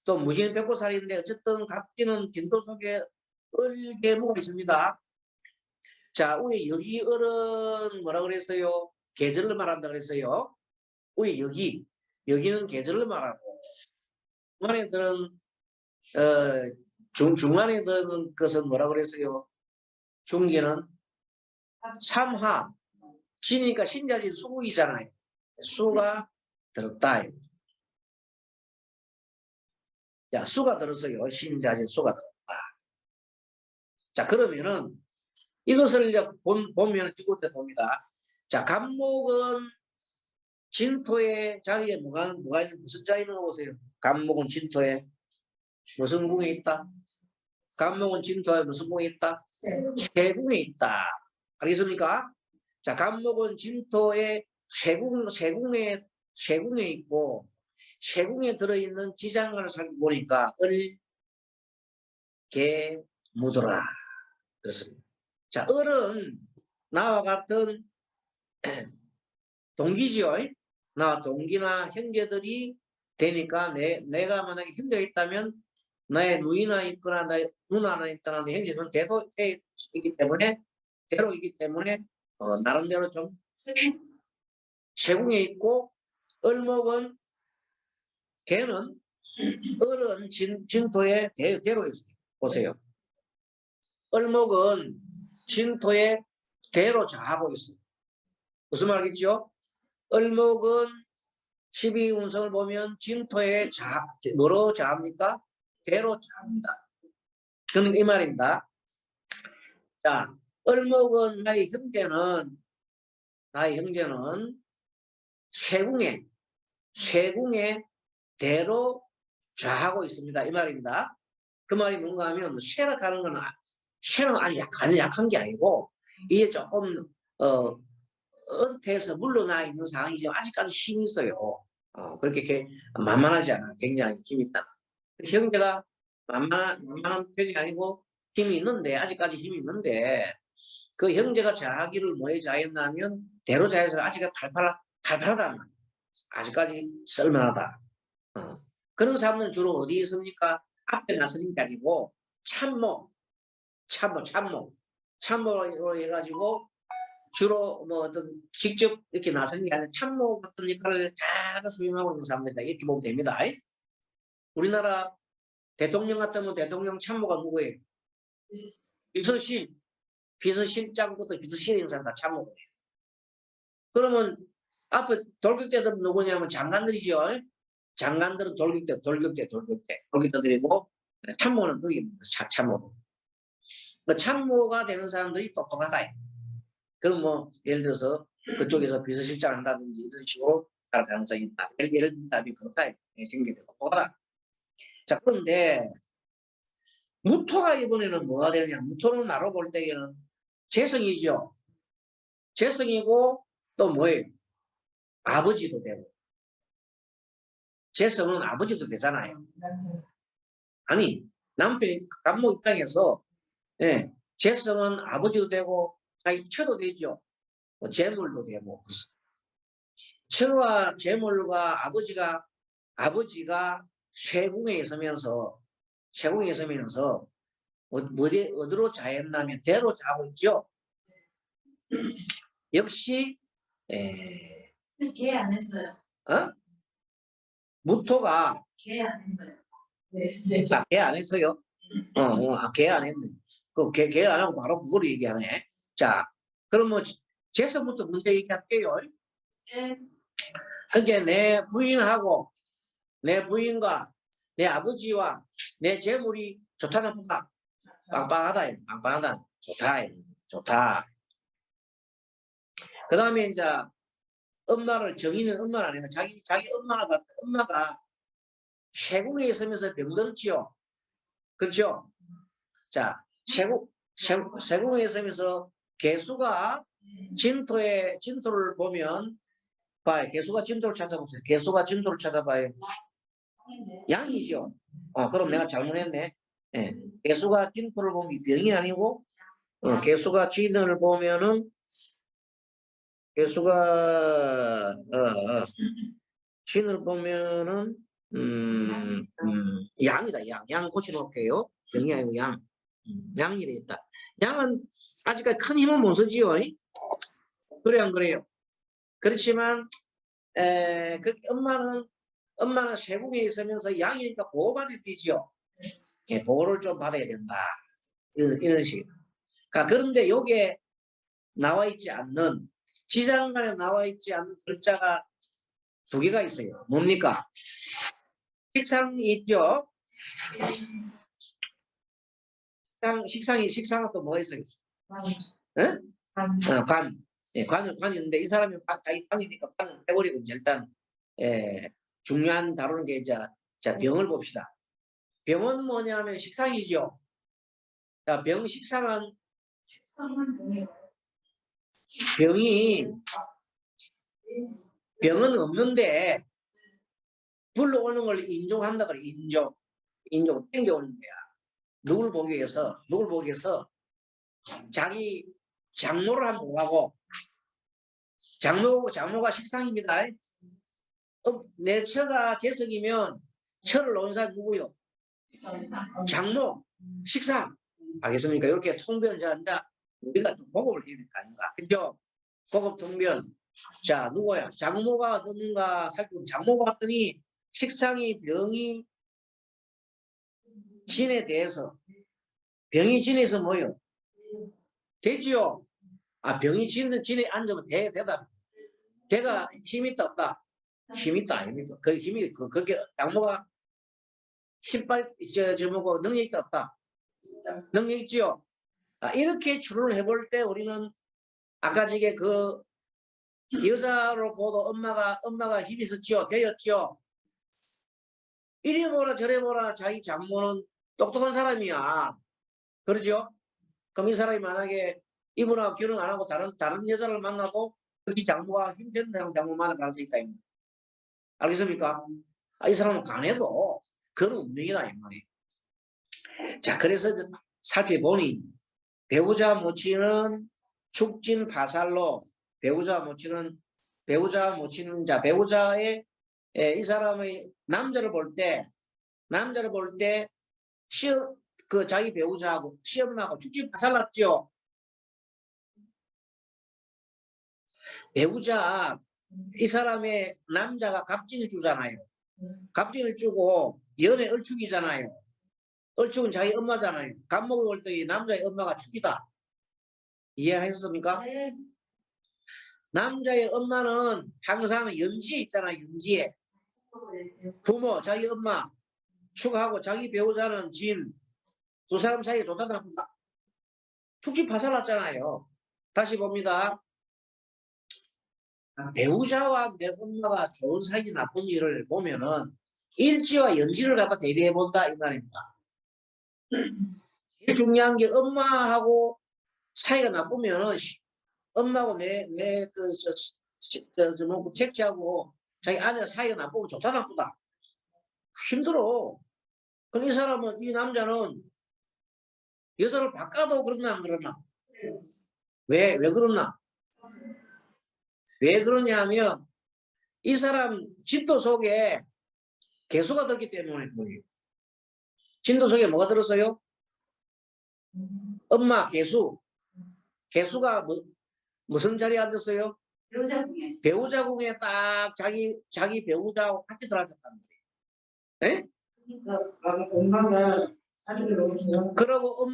Speaker 1: 또 무신 백보살인데 어쨌든 갑진은 진도 속에 을계무가 있습니다. 자, 위에 여기 을은 뭐라 그랬어요? 계절을 말한다 그랬어요. 위에 여기는 계절을 말하고 중간에 드는 중간에 드는 것은 뭐라 그랬어요? 중기는 삼화 지니까 신자진 수국이잖아요. 수가 들었다. 자, 수가 들었어요. 신자진 수가 들었다. 자, 그러면은 이것을 이제 보면 찍을 봅니다. 자, 간목은 진토의 자리에 뭐가 무슨 자리 있는 거 보세요. 간목은 진토에 무슨 궁에 있다? 간목은 진토에 무슨 궁에 있다? 쇠궁에 있다. 알겠습니까? 자, 간목은 진토에 쇠궁에 있고 쇠궁에 들어있는 지장을 살펴보니까 을계무더라. 그렇습니다. 자, 을은 나와 같은 동기지요. 나와 동기나 형제들이 되니까 내가 만약에 형제가 있다면 나의 누이나 있거나 나의 누나나 있거나 내 형제는 대도이기 때문에 나름대로 좀 세궁에 있고 을목은 걔는 을은 진토의 대로 있어요. 보세요. 을목은 진토의 대로 좌하고 있어요. 무슨 말이겠죠? 을목은 12운성을 보면 진토의 뭐로 좌합니까? 대로 좌합니다. 그러니까 이 말입니다. 자, 을목은 나의 형제는 쇠궁에 대로 좌하고 있습니다. 이 말입니다. 그 말이 뭔가 하면 쇠락하는 건 쇠는 아주 약한 게 아니고 이게 조금 은퇴해서 물러나 있는 상황이지만 아직까지 힘이 있어요. 그렇게 만만하지 않아. 굉장히 힘이 있다. 형제가 만만한 편이 아니고 힘이 있는데 아직까지 힘이 있는데 그 형제가 자기를 뭐에 자했냐면 대로 자해서 아직 팔팔하다. 아직까지 쓸만하다. 그런 사람은 주로 어디 있습니까? 앞에 나서는 게 아니고 참모로 해가지고 주로 뭐 어떤 직접 이렇게 나서는 게 아니라 참모 같은 역할을 다 수행하고 있는 사람들이다. 이렇게 보면 됩니다. 우리나라 대통령 같으면 대통령 참모가 누구예요? 비서실장부터 비서실에 있는 사람 다 참모예요. 그러면 앞에 돌격대들은 누구냐면 장관들이죠. 장관들은 돌격대들이고 참모는 그게 참모. 그 참모가 되는 사람들이 똑똑하다. 그럼 뭐 예를 들어서 그쪽에서 비서실장 한다든지 이런 식으로 할 가능성이 있다. 예를 든 답이 그렇다. 생기게 똑똑하다. 자, 그런데 무토가 이번에는 뭐가 되느냐? 무토는 나로 볼 때에는 재성이죠. 재성이고 또 뭐예요? 아버지도 되고. 재성은 아버지도 되잖아요. 아니, 남편 간모 입장에서 재성은 아버지도 되고 자기 처도 되죠. 재물도 되고. 처와 재물과 아버지가 쇠궁에 있으면서 어디로 자했냐면 대로 자고 있죠. 역시
Speaker 2: 개 안 했어요.
Speaker 1: 무토가
Speaker 2: 개 안 했어요.
Speaker 1: 개 안 했어요. 개 안 했네. 개 안 하고 바로 그걸 얘기하네. 자, 그럼 뭐 재성부터 문제 얘기할게요. 그게 내 부인과 내 아버지와 내 재물이 좋다 나쁘다. 빵빵하다. 좋다. 그 다음에 이제 정의는 엄마는 아니라 자기 엄마가 쇠궁에 있으면서 병들었지요. 그렇죠? 자, 쇠궁에 있으면서 개수가 진토를 보면 봐요. 개수가 진토를 찾아보세요. 개수가 진토를 찾아봐요. 양이죠. 그럼 내가 잘못했네. 개수가 진토를 보면 병이 아니고 개수가 진을 보면은 진을 보면은 양이다. 양 고쳐놓을게요. 병이 아니고 양이 되겠다. 양은 아직까지 큰 힘은 못 쓰지요. 그래 안 그래요? 그렇지만 엄마는 쇠궁에 있으면서 양이니까 보호받을 때지요. 보호를 좀 받아야 된다. 이런 식. 그런데 여기에 나와 있지 않는 지장간에 나와 있지 않는 글자가 두 개가 있어요. 뭡니까? 식상이 있죠. 식상은 또 뭐가 있어요? 관. 관이 있는데 이 사람이 자기 관이니까 관을 빼버리고 이제 일단 중요한 다루는 게 이제 자 병을 봅시다. 병은 뭐냐면 식상이죠. 자, 식상은 병은 없는데 불러오는 걸 인종한다 그래. 인종 땡겨오는 거야. 누굴 보기 위해서 자기 장모를 한번 보라고. 장모가 식상입니다. 내 처가 재성이면 처를 놓은 사람이 누구요? 장모, 식상. 알겠습니까? 이렇게 통변 우리가 좀 보급을 해야 될 거 아닌가? 그죠? 보급 통변. 자, 누구야? 장모가 어떤가 살펴보면 장모가 봤더니 식상이 병이 진에 대해서 병이 진에서 뭐요? 되지요? 병이 진에 앉으면 대답. 대가 힘이 있다 없다? 힘이 있다 아닙니까? 그 힘이 그게 장모가 힘빨 뭐고 능력이 있다 없다? 능력 있지요? 이렇게 추론을 해볼 때 우리는 아까 저게 여자로 보도 엄마가 힘이 있었지요. 되었지요. 이리 보라 저리 보라 자기 장모는 똑똑한 사람이야. 그러죠? 그럼 이 사람이 만약에 이분하고 결혼 안 하고 다른 여자를 만나고 이 장모가 힘든 장모 만날 가능성이 있다. 알겠습니까? 이 사람은 간해도 그런 운명이다 이 말이에요. 자, 그래서 살펴보니 배우자 모치는 축진 파살로 배우자의 이 사람의 남자를 볼 때 시험 그 자기 배우자하고 시험하고 축진 파살났죠. 배우자 이 사람의 남자가 갑진을 주잖아요. 갑진을 주고 연애 얼축이잖아요. 얼축은 자기 엄마잖아요. 갑목을 볼 때 남자의 엄마가 축이다. 이해하셨습니까?
Speaker 2: 네.
Speaker 1: 남자의 엄마는 항상 연지에 있잖아요. 연지에. 부모, 자기 엄마 축하고 자기 배우자는 진. 두 사람 사이에 좋다 나쁘다. 축지 파살났잖아요. 다시 봅니다. 배우자와 내 엄마가 좋은 사이 나쁜 일을 보면은 일지와 연지를 갖다 대비해 본다 이 말입니다. 제일 중요한 게 엄마하고 사이가 나쁘면은 엄마하고 뭐 책지하고 자기 아내 사이가 나쁘고 좋다 나쁘다 힘들어. 그럼 이 사람은 이 남자는 여자를 바꿔도 그러나 안 그러나? 왜 그러나? 왜 그러냐 하면 이 사람 진도 속에 개수가 들기 때문에 그래요. 진도 속에 뭐가 들었어요? 엄마 개수가 무슨 자리에 앉았어요? 배우자궁에 딱 자기 배우자하고 같이 들어앉았단 말이에요.
Speaker 2: 그러니까 엄마가
Speaker 1: 그러고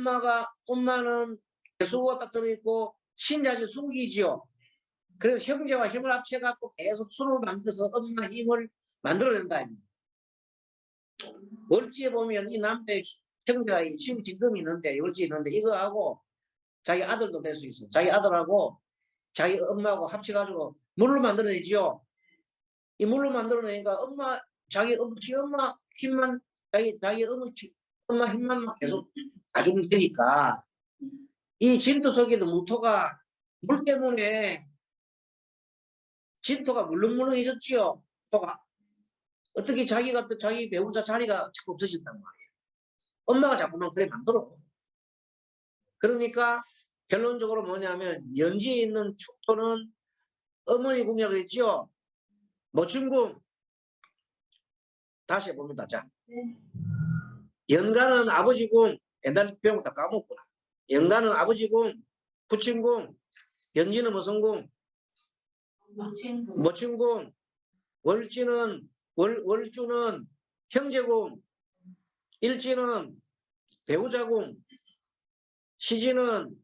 Speaker 1: 엄마는 개수가 딱 들어있고 신자지 숙이지요. 그래서 형제와 힘을 합쳐갖고 계속 손을 만들어서 엄마 힘을 만들어낸다. 월지에 보면 이 남자의 형제가 지금 진금이 있는데 월지에 있는데 이거하고 자기 아들도 될 수 있어. 자기 아들하고 자기 엄마하고 합쳐가지고 물로 만들어내지요. 이 물로 만들어내니까 자기 엄마 힘만 자기 엄마 힘만 계속 가지고 되니까 이 진토 속에도 무토가 물 때문에 진토가 물렁물렁해졌지요. 토가 어떻게 자기가 또 자기 배우자 자리가 자꾸 없어진단 말이에요. 엄마가 자꾸만 그래 만들어. 그러니까 결론적으로 뭐냐면 연지에 있는 축토는 어머니 궁이라고 그랬지요. 모춘궁 다시 해봅니다. 자, 연간은 아버지 궁. 옛날 배운 거 다 까먹구나. 연간은 아버지 궁, 부친 궁. 연지는 무슨 궁? 모춘궁. 월주는 형제궁. 일지는 배우자궁. 시지는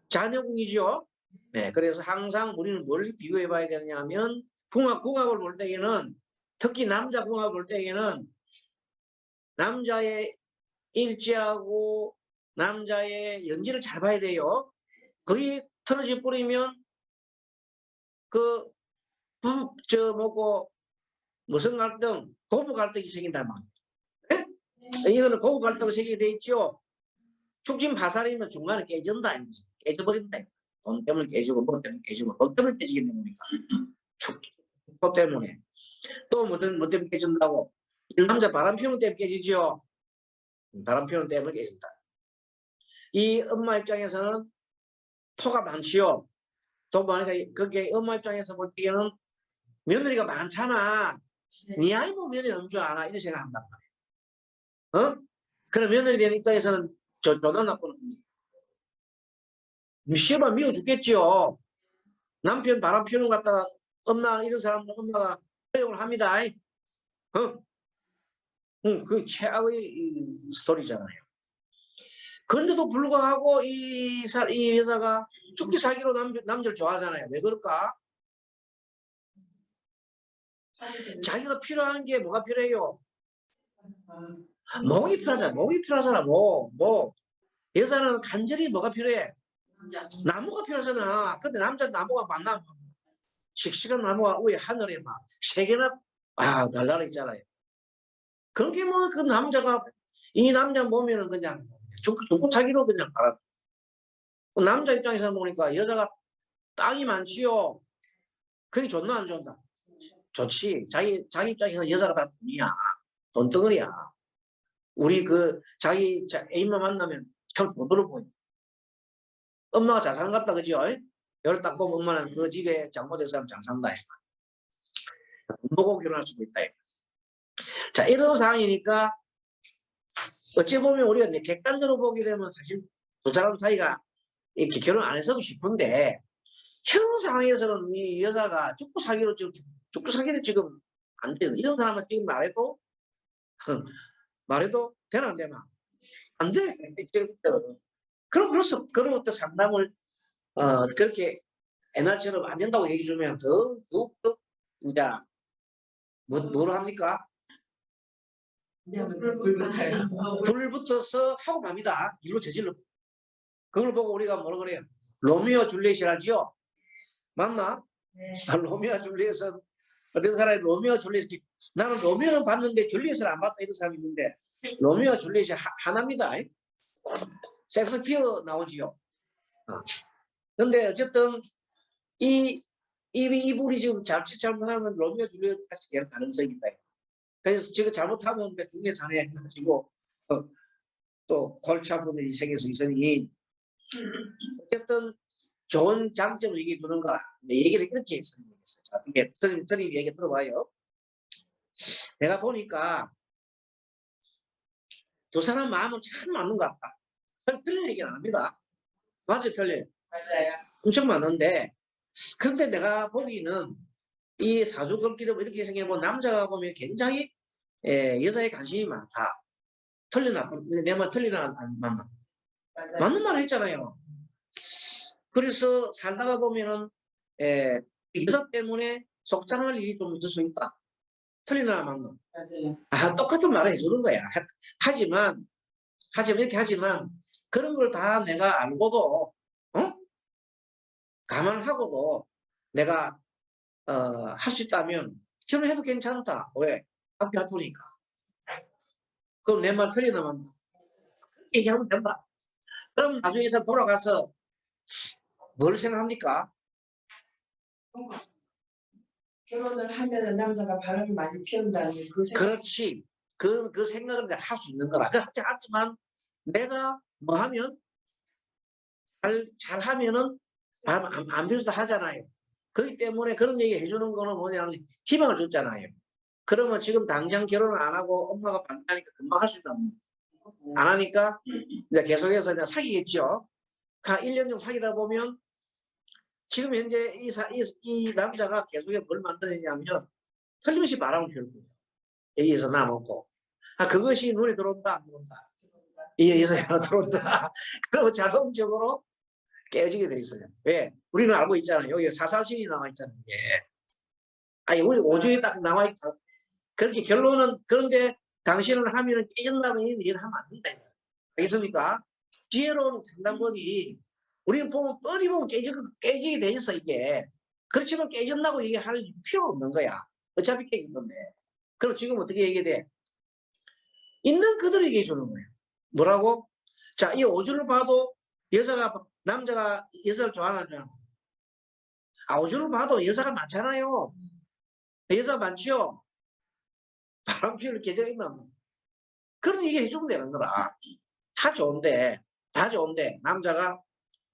Speaker 1: 자녀궁이죠. 네, 그래서 항상 우리는 뭘 비교해 봐야 되냐면 궁합을 볼 때에는 특히 남자 궁합을 볼 때에는 남자의 일지하고 남자의 연지를 잘 봐야 돼요. 거기 틀어져 버리면 무슨 갈등, 고부 갈등이 생긴단 말이에요. 네? 이거는 고부 갈등이 생기게 돼 있죠. 축진 파살이면 중간에 깨진다. 깨져버린다. 돈 때문에 깨지고 뭐 때문에 깨지고 돈 때문에 깨지게 됩니까? 축토 때문에. 또 뭐 때문에 깨진다고? 이 남자 바람 피우는 때문에 깨지죠. 바람 피우는 때문에 깨진다. 이 엄마 입장에서는 토가 많지요. 또 많으니까 그게 엄마 입장에서 볼 때는 며느리가 많잖아. 네 아이 뭐 며느리 없는 줄 아나 이런 생각한단 말이야. 그럼 며느리 되는 입장에서는 조단 나쁜 시험을 미워 죽겠죠. 남편 바람 피우는 것 갖다가 엄마 이런 사람들 엄마가 허용을 합니다. 그 최악의 스토리잖아요. 그런데도 불구하고 이 회사가 죽기 살기로 남자를 좋아하잖아요. 왜 그럴까? 자기가 필요한 게 뭐가 필요해요? 목이 필요하잖아. 목이 필요하잖아. 여자는 간절히 뭐가 필요해? 나무가 필요하잖아. 근데 남자 나무가 만나면 씩씩한 나무가 위에 하늘에 막 세 개나 날라라 있잖아요. 그렇게 뭐 그 남자가 이 남자 보면은 그냥 죽고 차기로 그냥 가라. 남자 입장에서 보니까 여자가 땅이 많지요. 그게 좋나 안 좋나? 좋지. 자기 입장에서 여자가 다 돈이야. 돈덩어리야. 우리 그 자기 애인만 만나면 참 돈으로 보여. 엄마가 잘 사는 것 같다, 그죠? 열을 딱 보면 엄마는 그 집에 장모될 사람 잘 산다. 돈 보고 결혼할 수도 있다. 자, 이런 상황이니까 어찌 보면 우리가 객관적으로 보게 되면 사실 두 사람 사이가 이렇게 결혼 안 했어도 싶은데 현 상황에서는 이 여자가 죽고 살기로 지금 안 돼. 이런 사람은 지금 말해도 되나 안 되나? 안 돼. 그럼 어떤 상담을 그렇게 옛날처럼 안 된다고 얘기 주면 더욱 이제 뭐로 합니까? 불 붙어서 하고 맙니다. 일로 저질러. 그걸 보고 우리가 뭐라 그래요? 로미오 줄리엣이라지요? 맞나?
Speaker 2: 네.
Speaker 1: 로미오 줄리엣은 어떤 사람이 로미오 줄리엣 나는 로미오는 봤는데 줄리엣을 안 봤다 이런 사람이 있는데 로미오 줄리엣이 하나입니다. 섹스피어 나오지요. 근데 어쨌든 이불이 지금 잘못하면 로미오 줄리엣 같이 될 가능성이 있다. 그래서 지금 잘못하면 중에 자네 해가지고 또 골치 아픈 일이 생겨서 있으니 어쨌든 좋은 장점을 얘기해 주는 거라. 얘기를 이렇게 했습니다. 자, 이게 선생님 얘기 들어봐요. 내가 보니까 두 사람 마음은 참 맞는 것 같다. 틀린 얘기는 안 합니다. 맞죠, 틀려요?
Speaker 2: 맞아요.
Speaker 1: 엄청 많은데 그런데 내가 보기는 이 사주겁기를 이렇게 생각해보면 남자가 보면 굉장히 여자에 관심이 많다. 틀리나? 내 말 틀리나 안 맞나?
Speaker 2: 맞아요.
Speaker 1: 맞는 말 했잖아요. 그래서 살다가 보면은 여자 때문에 속상할 일이 좀 있을 수 있다. 틀리나 맞나?
Speaker 2: 맞아요.
Speaker 1: 똑같은 말을 해주는 거야. 하지만 이렇게 하지만 그런 걸 다 내가 알고도 감안하고도 내가 할 수 있다면 결혼해도 괜찮다. 왜? 앞이 아프니까. 그럼 내 말 틀리나 맞나? 얘기하면 된다. 그럼 나중에 돌아가서 뭘 생각합니까?
Speaker 2: 결혼을 하면은 남자가 바람을 많이 피운다는 그 생각.
Speaker 1: 그렇지. 그 생각을 할 수 있는 거라. 하지만 내가 뭐 하면 잘 하면은 안 비슷도 하잖아요. 그렇기 때문에 그런 얘기 해주는 거는 뭐냐면 희망을 줬잖아요. 그러면 지금 당장 결혼을 안 하고 엄마가 반대하니까 금방 할 수 있다. 안 하니까 이제 계속해서 그냥 사귀겠죠. 1년 정도 사귀다 보면 지금 현재 이 남자가 계속해서 뭘 만드느냐면 틀림없이 바람을 피울 거예요. 여기에서 나먹고 그것이 눈에 들어온다 안 들어온다. 여기에서 들어온다. 그러면 자동적으로 깨지게 돼 있어요. 왜? 우리는 알고 있잖아요. 여기 사살신이 나와 있잖아요. 아니 우리 오주에 딱 나와 있다. 그렇게 결론은 그런데 당신을 하면은 깨진다면 일을 하면 안 된다. 알겠습니까? 지혜로운 상담원이 우리는 보면 뻔히 보면 깨지게 돼 있어 이게. 그렇지만 깨진다고 얘기할 필요가 없는 거야. 어차피 깨진 건데. 그럼 지금 어떻게 얘기해 돼? 있는 그대로 얘기해 주는 거예요. 뭐라고? 자, 이 오주를 봐도 남자가 여자를 좋아하잖아. 오주를 봐도 여자가 많잖아요. 여자가 많지요. 바람 피울 계절이 있나? 그런 얘기 해주면 되는 거라. 다 좋은데 남자가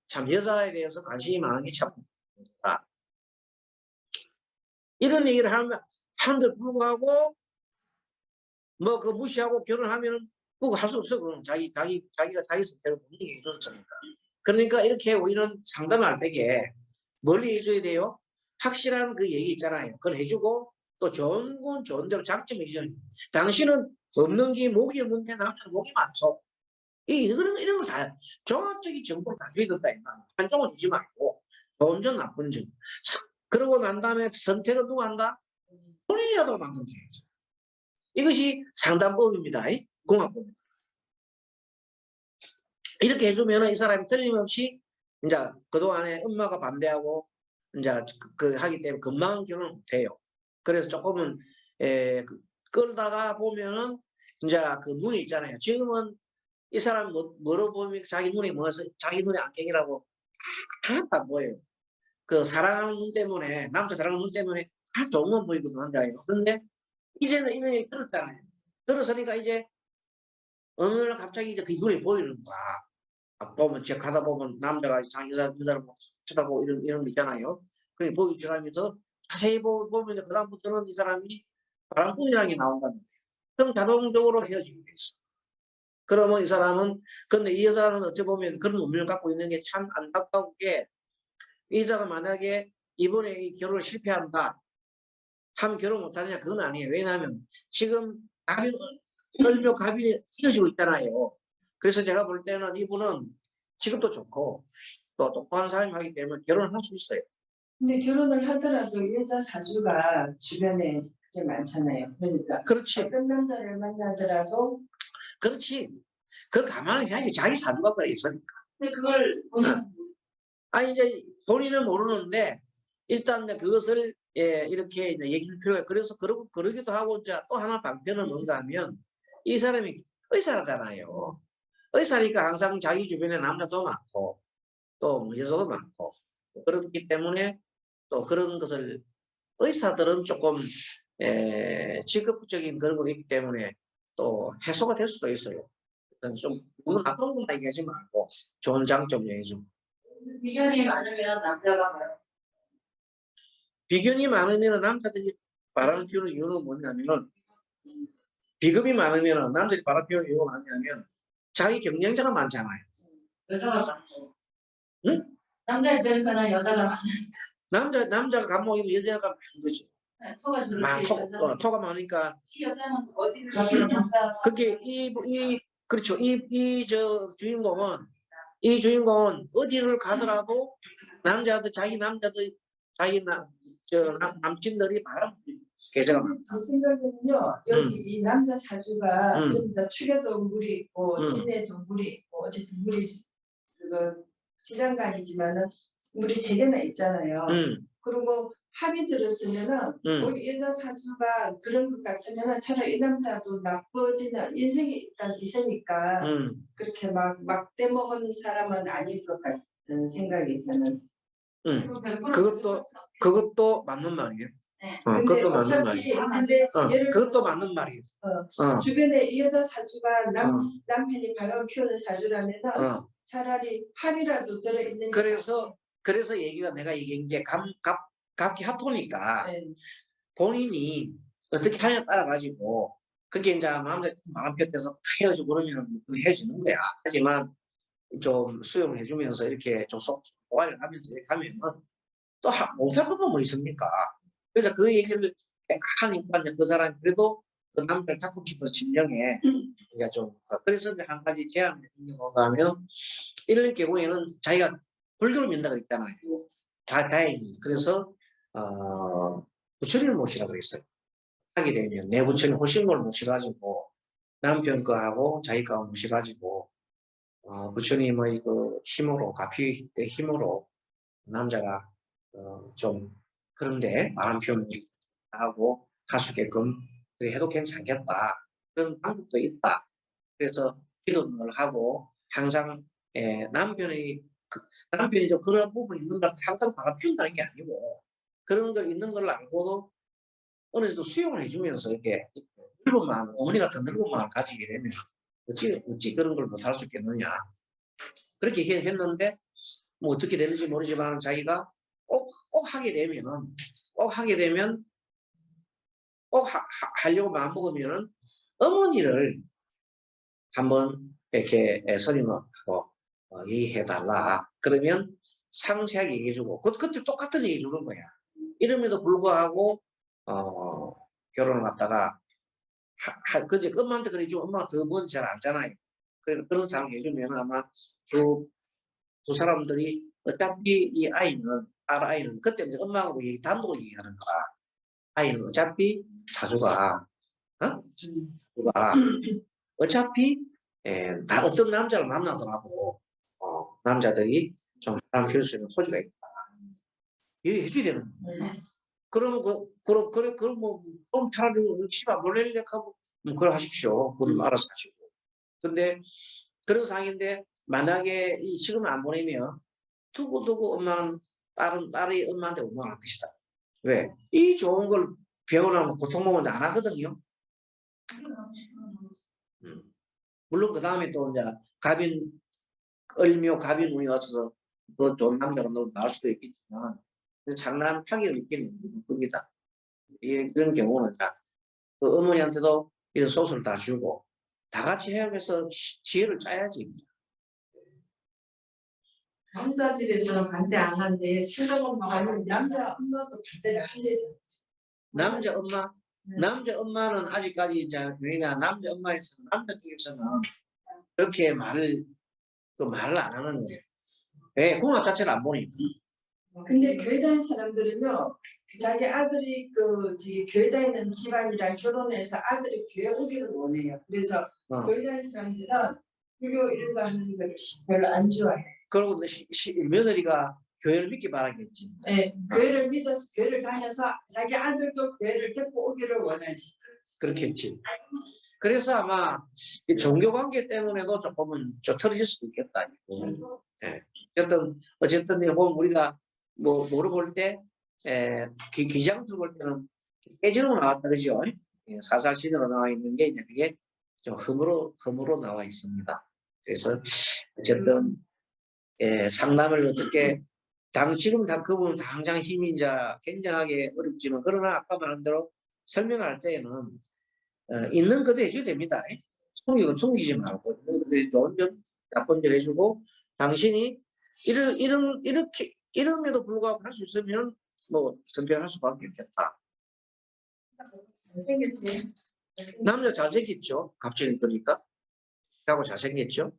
Speaker 1: 참 여자에 대해서 관심이 많은 게 참 좋다. 이런 얘기를 하는데 불구하고 뭐 그 무시하고 결혼하면은 그거 할 수 없어. 그럼 자기가 자기 선택을 본인이 해줬으니까. 그러니까 이렇게 우리는 상담할 때에 멀리 해줘야 돼요. 확실한 그 얘기 있잖아요. 그걸 해주고 또 좋은 건 좋은 대로 장점이 있잖아요. 당신은 없는 게 목이 없는데 남자는 목이 많소. 이런 걸 다 종합적인 정보를 다 줘야 된다. 한쪽을 주지 말고 좋은 점 나쁜 점. 그러고 난 다음에 선택을 누가 한다? 본인이 하도록 만들어줘야죠. 이것이 상담법입니다. 공학법입니다. 이렇게 해주면 이 사람이 틀림없이 이제 그동안에 엄마가 반대하고 이제 그 하기 때문에 금방 결혼을 못해요. 그래서 조금은 끌다가 보면은 이제 그 눈이 있잖아요. 지금은 이 사람 뭐로 보면 자기 눈이 뭐서 자기 눈이 안경이라고 하나도 안 보여요. 그 사랑하는 눈 때문에 남자 사랑하는 눈 때문에 다 좋은 보이거든 남자예요. 근데 이제는 이런 얘기 들었잖아요. 들었으니까 이제 어느 날 갑자기 이제 그 눈이 보이는 거야. 보면 제가 가다 보면 남자가 여자를 막 쳐다보고 이런 거 있잖아요. 그게 보기 시작하면서 자세히 보면 이제 그다음부터는 이 사람이 바람둥이라는 게 나온다는 거예요. 그럼 자동적으로 헤어지게 됐어. 그러면 이 사람은 근데 이 여자는 어찌 보면 그런 운명을 갖고 있는 게 참 안타까운 게 이 여자가 만약에 이번에 이 결혼을 실패한다 하면 결혼 못하느냐 그건 아니에요. 왜냐하면 지금 을묘 갑이 이어지고 있잖아요. 그래서 제가 볼 때는 이분은 직업도 좋고 또 똑똑한 사람이 하기 때문에 결혼을 할 수 있어요.
Speaker 2: 근데 결혼을 하더라도 여자 사주가 주변에 꽤 많잖아요. 그러니까
Speaker 1: 그렇지.
Speaker 2: 어떤 남자를 만나더라도
Speaker 1: 그렇지. 그걸 감안해야지. 자기 사주가 그래 있으니까.
Speaker 2: 근데 그걸
Speaker 1: 이제 본인은 모르는데 일단 그것을 이렇게 이제 얘기할 필요가 그래서 그러기도 하고 이제 또 하나 방편은 뭔가 하면 이 사람이 의사잖아요. 의사니까 항상 자기 주변에 남자도 많고 또 여자도 많고 그렇기 때문에 또 그런 것을 의사들은 조금 직업적인 그런 것이 있기 때문에 또 해소가 될 수도 있어요. 좀 너무 나쁜 것만 얘기하지 말고 좋은 장점 얘기해주고.
Speaker 2: 비결이 많으면 남자가 말요.
Speaker 1: 비견이 많으면 남자들이 바람을 피우는 이유는 뭐냐면은 비급이 많으면 남자들이 바람 피우는 이유가 뭐냐면 자기 경쟁자가 많잖아요.
Speaker 2: 여자가 많고.
Speaker 1: 응?
Speaker 2: 남자 입장에서는 여자가 많으니까.
Speaker 1: 남자가 감목이면 여자가 많은 거죠.
Speaker 2: 네, 토가
Speaker 1: 많으니까
Speaker 2: 이 여자는 어디를 가도 남자
Speaker 1: 그게 그렇죠. 이 주인공은 어디를 가더라도 자기 남친들이 바람 계좌가 많다.
Speaker 2: 제 생각에는요, 여기 이 남자 사주가 전부 다 축의 동굴이 있고 진의 동굴이 있고 어쨌든 물이 그 지장간이지만은 물이 세 개나 있잖아요. 그리고 합이 들었으면은 우리 여자 사주가 그런 것 같으면은 차라리 이 남자도 나빠지는 인생이 일단 있으니까 그렇게 막 떼먹은 사람은 아닐 것 같은 생각이 드는.
Speaker 1: 그것도 맞는 말이에요.
Speaker 2: 네.
Speaker 1: 그것도 맞는 말이에요.
Speaker 2: 근데
Speaker 1: 그것도 맞는 말이에요.
Speaker 2: 주변에 이 여자 사주가 남편이 바람을 피우는 사주라면은 차라리 합이라도 들어있는.
Speaker 1: 그래서 내가 얘기한 게 각기 합보니까 본인이 어떻게 하냐에 따라 가지고 그게 이제 마음대로 마음 편해서 헤어지고 그러면 헤어지는 거야. 하지만 좀 수용을 해주면서 이렇게 좀 소화를 하면서 이렇게 하면은 또 못할 것도 뭐 있습니까? 그래서 그 얘기를 하니까 그 사람이 그래도 그 남자를 잡고 싶어서 진정해. 이제 좀 그래서 한 가지 제안을 해주는 건가 하면 이럴 경우에는 자기가 불교를 믿는다 그랬잖아요. 다행히. 그래서 부처님을 모시라고 그랬어요. 하게 되면 내 부처님 호신골을 모셔가지고 남편 거하고 자기 거 모셔가지고 부처님의 그 힘으로 가피의 힘으로 남자가 좀 그런데 바람 피우는 하고 할 수 있게끔 해도 괜찮겠다. 그런 방법도 있다. 그래서 기도를 하고 항상 남편이 좀 그런 부분이 있는 걸 항상 바람 피운다는 게 아니고 그런 거 있는 걸 알고도 어느 정도 수용을 해주면서 이렇게 늙은 마음, 어머니 같은 늙은 마음을 가지게 되면 어찌 그런 걸 못할 수 있겠느냐. 그렇게 했는데 뭐 어떻게 되는지 모르지만 자기가 꼭 하게 되면 꼭 하려고 마음먹으면은 어머니를 한번 이렇게 선임하고 얘기해달라. 그러면 상세하게 얘기해주고 그때 똑같은 얘기 주는 거야. 이름에도 불구하고 결혼을 갖다가 그제 엄마한테 그래주고 엄마가 더 뭔지 잘 알잖아요. 그런 상황 해주면 아마 두 사람들이 어차피 이 아이는 그때 이제 엄마하고 단독으로 얘기하는 거야. 아이는 어차피 사주가 어차피 다 어떤 남자를 만나더라도 남자들이 좀 바람 피울 수 있는 소지가 있다. 이거 해줘야 되는 거예요. 그러면 그럼 그럼 차라리 씨발 몰래 하고 그걸 하십시오. 그럼 알아서 하시고. 근데 그런 상황인데 만약에 이 지금 안 보내면 두고두고 엄마는 딸이 엄마한테 원망할 것이다. 왜? 이 좋은 걸 배우려면 고통먹으면 안 하거든요. 물론 그 다음에 또 이제 을묘 갑인 운이 없어서 더 좋은 남자가 나올 수도 있겠지만 장난 파기를 느끼는 겁니다. 이런 경우는 그 어머니한테도 이런 소스를 다 주고 다 같이 헤어면서 지혜를 짜야지.
Speaker 2: 남자 집에서는 반대 안 하는데 친정엄마가 아니면 남자 엄마도 반대를 하시죠.
Speaker 1: 남자 엄마?
Speaker 2: 네.
Speaker 1: 남자 엄마는 아직까지 이제 왜냐 남자 엄마에서는 남자 쪽에서는 그렇게 말을 안 하는 거예요. 왜? 궁합 자체를 안 보니까.
Speaker 2: 근데 교회 다니는 사람들은요, 자기 아들이 교회 다니는 집안이랑 결혼해서 아들이 교회 오기를 원해요. 그래서 교회 다니는 사람들은 불교 이런 거 하는 걸 별로 안 좋아해.
Speaker 1: 그리고 며느리가 교회를 믿기 바라겠지.
Speaker 2: 네, 교회를 믿어서 교회를 다녀서 자기 아들도 교회를 데리고 오기를 원하지.
Speaker 1: 그렇겠지. 그래서 아마 이 종교 관계 때문에도 조금은 좁혀질 수도 있겠다. 네. 어쨌든 보면 우리가 물어볼 때 기장수 볼 때는 깨지로 나왔다 그죠? 사사신으로 나와 있는 게 이제 그게 좀 흠으로 나와 있습니다. 그래서 어쨌든 상담을 어떻게 지금 그분은 당장 힘이 이제 굉장하게 어렵지만 그러나 아까 말한 대로 설명할 때에는 있는 그대로 해줘야 됩니다. 숨기지 말고 있는 그대로 좋은 점 나쁜 점 해주고 당신이 이름에도 불구하고 할 수 있으면 선택할 수밖에 없겠다.
Speaker 2: 잘생겼지.
Speaker 1: 남자 잘생겼죠? 갑자기 그러니까 하고 잘생겼죠?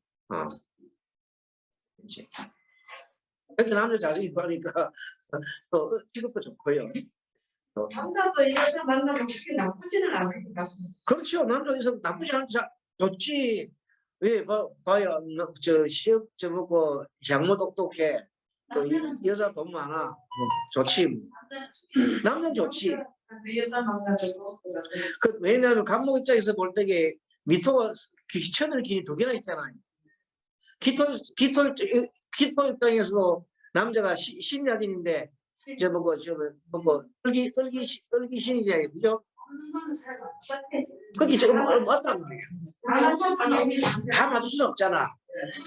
Speaker 1: 이제 이렇게 남자 잘생기고 하니까 직업도 좋고요.
Speaker 2: 남자도 여자 만나면 그렇게 나쁘지는 않을 것 같아요.
Speaker 1: 그렇죠. 남자 여자 나쁘지 않지. 좋지. 왜 봐요. 시험 먹고 장모 똑똑해. 여자 돈 많아. 좋지. 남자는 좋지.
Speaker 2: 여자 만나서 좋고.
Speaker 1: 왜냐하면 감독 입장에서 볼 때게 미토가 천을 길이 2개나 있잖아요. 기토 입장에서도 남자가 신야진인데 을기신이잖아요. 그죠? 그게 지금 맞단 말이에요. 다 맞을 수는 없잖아.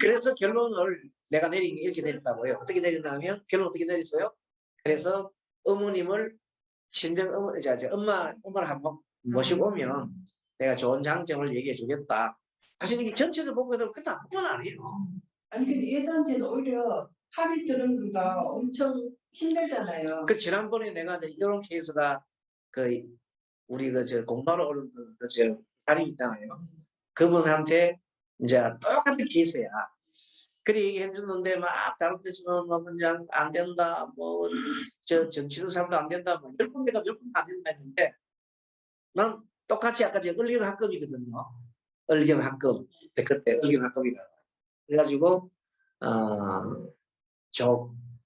Speaker 1: 그래서 결론을 내가 이렇게 내렸다고요. 어떻게 내린다면 결론 어떻게 내렸어요? 그래서 어머님을 친정 엄마를 한번 모시고 오면 내가 좋은 장점을 얘기해 주겠다. 사실 이게 전체를 보면 그렇게 나쁜 건 아니에요.
Speaker 2: 아니 근데 여자한테는 오히려 합의 들은 거가 엄청 힘들잖아요.
Speaker 1: 지난번에 내가 이런 케이스가 우리 공부하러 오는 사람이 있잖아요. 그분한테 이제 똑같은 케이스야. 그래 얘기해 줬는데 막 다른 데서는 그냥 안 된다. 정치는 사람도 안 된다. 10번 내가 몇 번 안 된다 했는데 난 똑같이 아까 을경 학급이거든요. 을경 학급. 그때 을경 학급이라. 그래가지고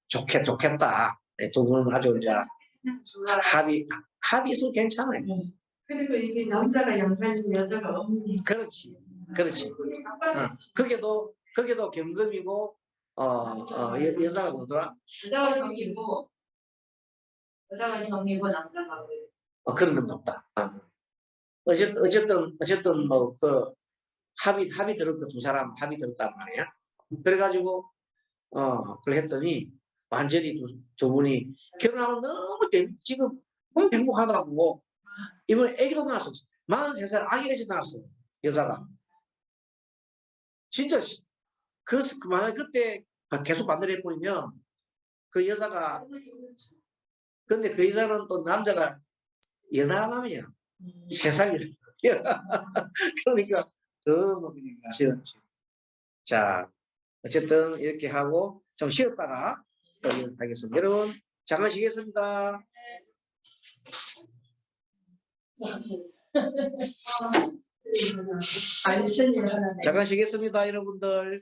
Speaker 1: 좋겠다. 두 분은 아주 이제 합의서 괜찮아요.
Speaker 2: 그리고 이게 남자가 양반이고 여자가 어머니.
Speaker 1: 그렇지. 그게도 경금이고 여자가 뭐더라?
Speaker 2: 여자가 경이고 남자가
Speaker 1: 그런 건 없다. 어쨌든 합의 들을 거 2사람 합의 들었단 말이야. 그래가지고 그걸 했더니 완전히 두 분이 결혼하고 너무 지금 너무 행복하다고. 이번에 애기도 낳았어. 43살 아기가 낳았어. 여자가. 진짜 만약 그때 계속 반대를 해버리면 그 여자가 근데 그 여자는 또 남자가 연하남이야. 3살 그러니까 더 아쉬웠지. 자 어쨌든 이렇게 하고 좀 쉬었다가 하겠습니다. 여러분 잠깐 쉬겠습니다. 잠깐 쉬겠습니다, 여러분들.